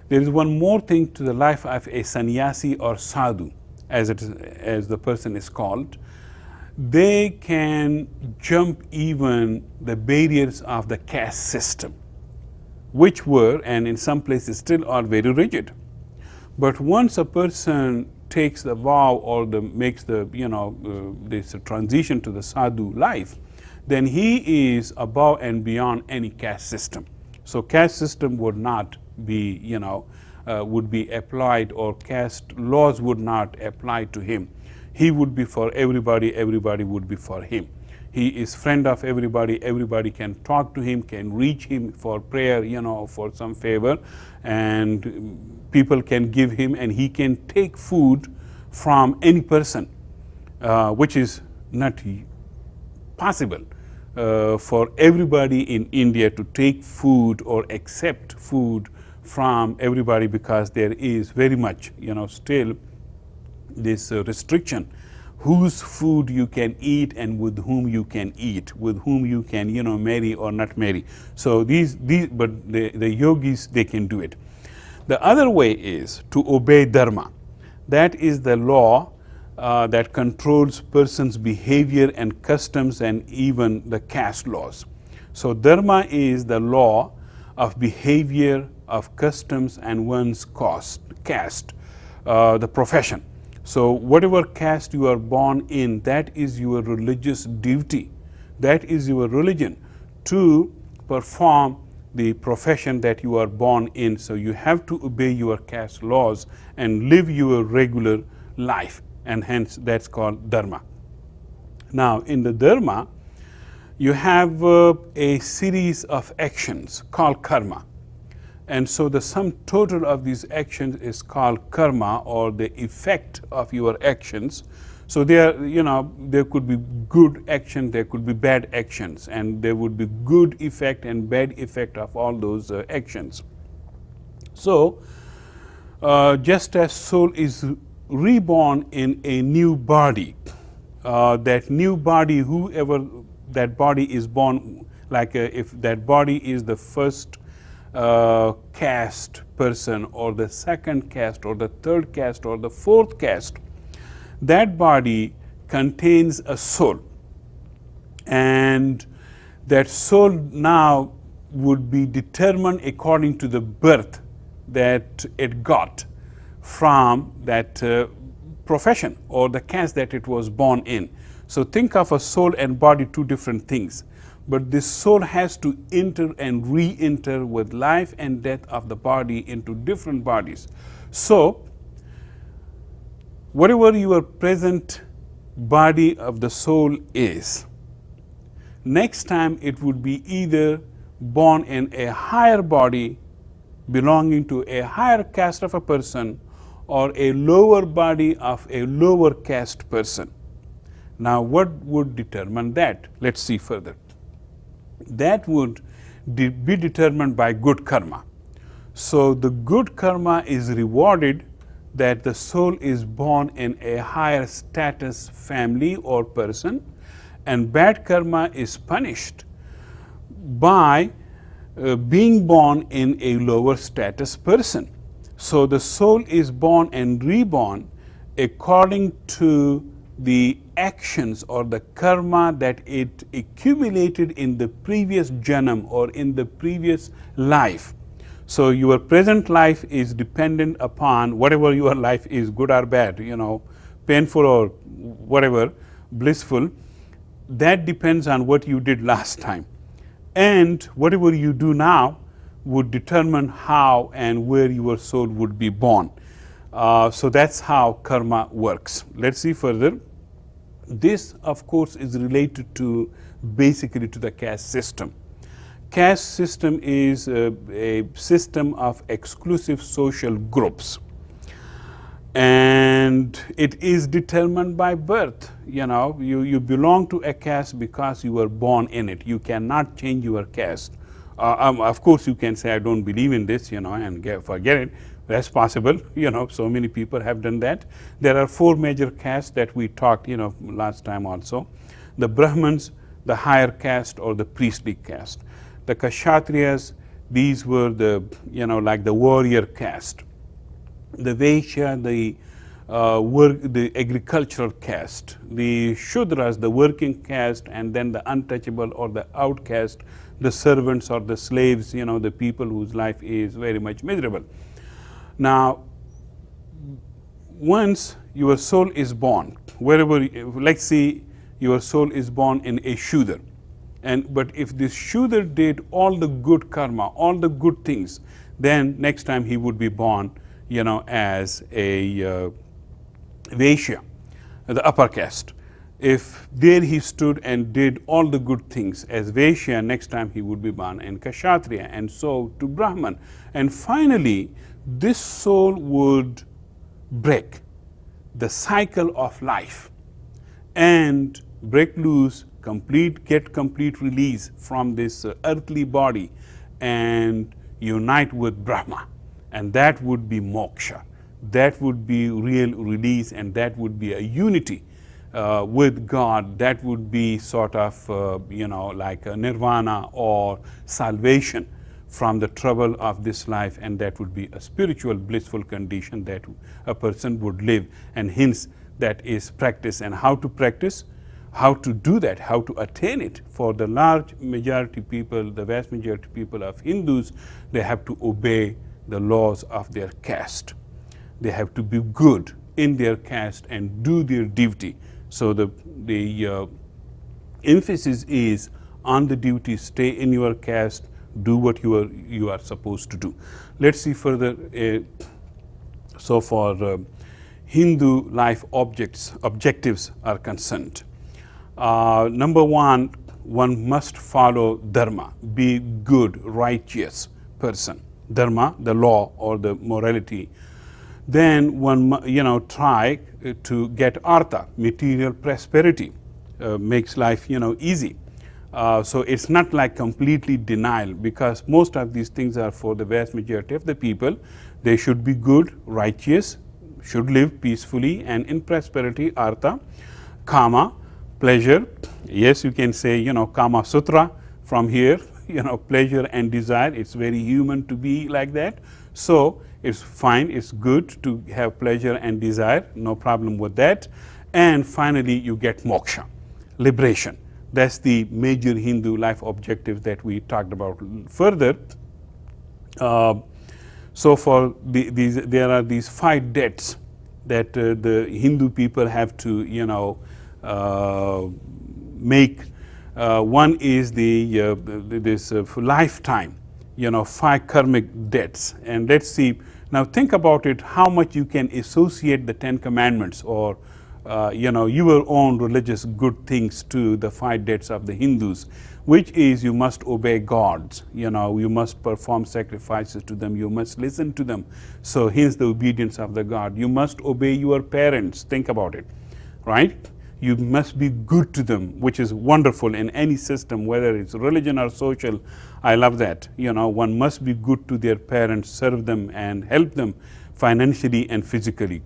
there is one more thing to the life of a sannyasi or sadhu, as the person is called. They can jump even the barriers of the caste system, which were, and in some places still are, very rigid. But once a person takes the vow or makes the, this transition to the sadhu life, then he is above and beyond any caste system. So caste system would not be, would be applied, or caste laws would not apply to him. He would be for everybody, everybody would be for him. He is friend of everybody, everybody can talk to him, can reach him for prayer, for some favor, and people can give him, and he can take food from any person, which is not possible for everybody in India to take food or accept food from everybody, because there is very much, still this restriction, whose food you can eat and with whom you can eat, with whom you can, marry or not marry. So but the yogis, they can do it. The other way is to obey dharma. That is the law that controls person's behavior and customs and even the caste laws. So dharma is the law of behavior, of customs, and one's caste, the profession. So whatever caste you are born in, that is your religious duty. That is your religion, to perform the profession that you are born in. So you have to obey your caste laws and live your regular life, and hence that's called dharma. Now in the dharma, you have a series of actions called karma. And so the sum total of these actions is called karma, or the effect of your actions. So there could be good action, there could be bad actions, and there would be good effect and bad effect of all those actions. So just as soul is reborn in a new body, that new body, whoever that body is born, like if that body is the first caste person, or the second caste, or the third caste, or the fourth caste, that body contains a soul, and that soul now would be determined according to the birth that it got from that profession or the caste that it was born in. So think of a soul and body, two different things. But this soul has to enter and re-enter with life and death of the body into different bodies. So whatever your present body of the soul is, next time it would be either born in a higher body belonging to a higher caste of a person or a lower body of a lower caste person. Now, what would determine that? Let's see further. That would be determined by good karma. So the good karma is rewarded that the soul is born in a higher status family or person, and bad karma is punished by being born in a lower status person. So the soul is born and reborn according to the actions or the karma that it accumulated in the previous janam or in the previous life. So your present life is dependent upon whatever your life is, good or bad, painful or whatever, blissful. That depends on what you did last time. And whatever you do now would determine how and where your soul would be born. So that's how karma works. Let's see further. This, of course, is related to basically to the caste system. Caste system is a system of exclusive social groups, and it is determined by birth. You belong to a caste because you were born in it. You cannot change your caste. Of course, you can say, I don't believe in this, and forget it. That's possible. So many people have done that. There are four major castes that we talked, last time also. The Brahmins, the higher caste or the priestly caste. The Kshatriyas, these were the, like the warrior caste. The Vaishya, the agricultural caste. The Shudras, the working caste, and then the untouchable or the outcast, the servants or the slaves, the people whose life is very much miserable. Now, once your soul is born, wherever, let's say your soul is born in a Shudra, but if this Shudra did all the good karma, all the good things, then next time he would be born, as a Vaishya, the upper caste. If there he stood and did all the good things as Vaishya, next time he would be born in Kshatriya, and so to Brahman. And finally, this soul would break the cycle of life and break loose, get complete release from this earthly body and unite with Brahma. And that would be moksha. That would be real release, and that would be a unity with God. That would be sort of, like a nirvana or salvation from the trouble of this life, and that would be a spiritual blissful condition that a person would live, and hence that is practice. And how to practice, how to do that, how to attain it. For the large majority people, the vast majority people of Hindus, they have to obey the laws of their caste. They have to be good in their caste and do their duty. So the emphasis is on the duty. Stay in your caste, do what you are supposed to do. Let's see further. So for Hindu life objectives are concerned. Number one must follow dharma, be good, righteous person. Dharma, the law or the morality. Then one, try to get artha, material prosperity, makes life, easy. So it's not like completely denial, because most of these things are for the vast majority of the people. They should be good, righteous, should live peacefully and in prosperity, artha. Kama, pleasure. Yes, you can say, Kama Sutra from here, pleasure and desire. It's very human to be like that. So it's fine, it's good to have pleasure and desire, no problem with that. And finally, you get moksha, liberation. That's the major Hindu life objectives that we talked about further. So for there are these 5 debts that the Hindu people have to, make. One is this lifetime, 5 karmic debts. And let's see, now think about it, how much you can associate the 10 commandments or your own religious good things to the 5 debts of the Hindus, which is you must obey gods, you must perform sacrifices to them, you must listen to them. So hence the obedience of the God. You must obey your parents, think about it, right? You must be good to them, which is wonderful in any system, whether it's religion or social. I love that. One must be good to their parents, serve them and help them financially and physically.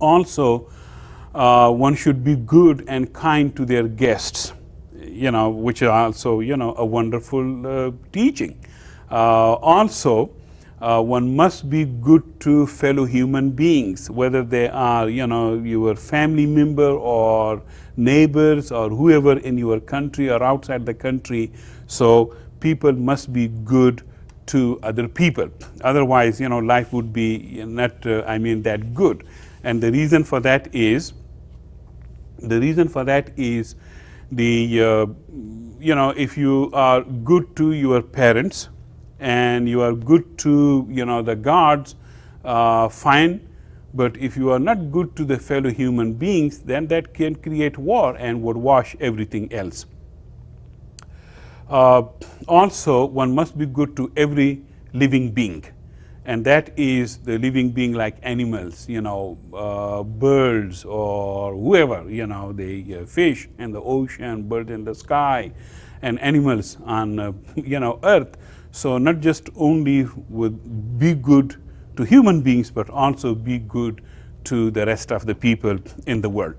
Also, one should be good and kind to their guests, which is also, a wonderful teaching. Also, one must be good to fellow human beings, whether they are, your family member or neighbors or whoever in your country or outside the country. So people must be good to other people. Otherwise, life would be not, that good. And the reason for that is, if you are good to your parents and you are good to, the gods, fine. But if you are not good to the fellow human beings, then that can create war and would wash everything else. Also, one must be good to every living being. And that is the living being like animals, birds or whoever, the fish in the ocean, bird in the sky, and animals on, earth. So not just only would be good to human beings, but also be good to the rest of the people in the world.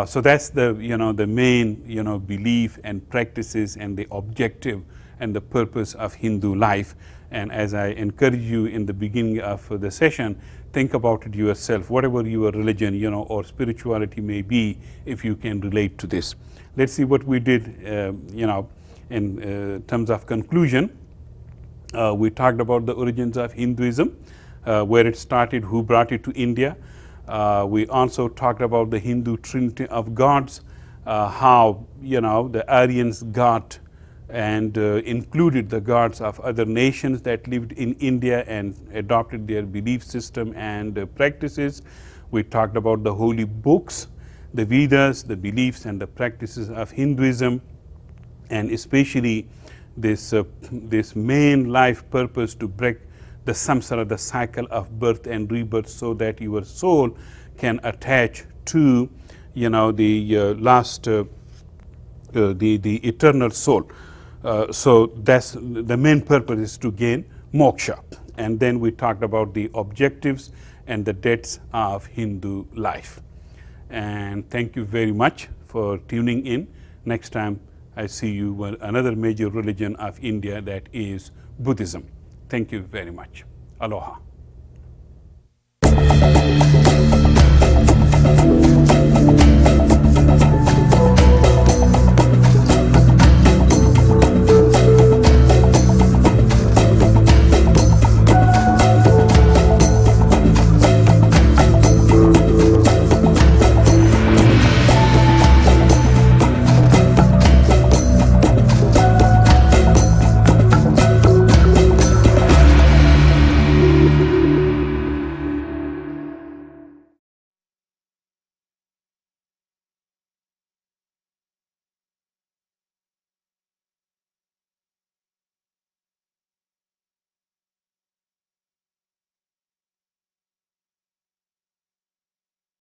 So that's the, the main, belief and practices and the objective and the purpose of Hindu life. And as I encourage you in the beginning of the session, think about it yourself, whatever your religion, or spirituality may be, if you can relate to this. Let's see what we did, in terms of conclusion. We talked about the origins of Hinduism, where it started, who brought it to India. We also talked about the Hindu Trinity of gods, how, the Aryans got and included the gods of other nations that lived in India and adopted their belief system and practices. We talked about the holy books, the Vedas, the beliefs and the practices of Hinduism, and especially this main life purpose to break the samsara, the cycle of birth and rebirth, so that your soul can attach to, the eternal soul. So that's the main purpose, is to gain moksha. And then we talked about the objectives and the debts of Hindu life. And thank you very much for tuning in. Next time I see you with another major religion of India, that is Buddhism. Thank you very much. Aloha.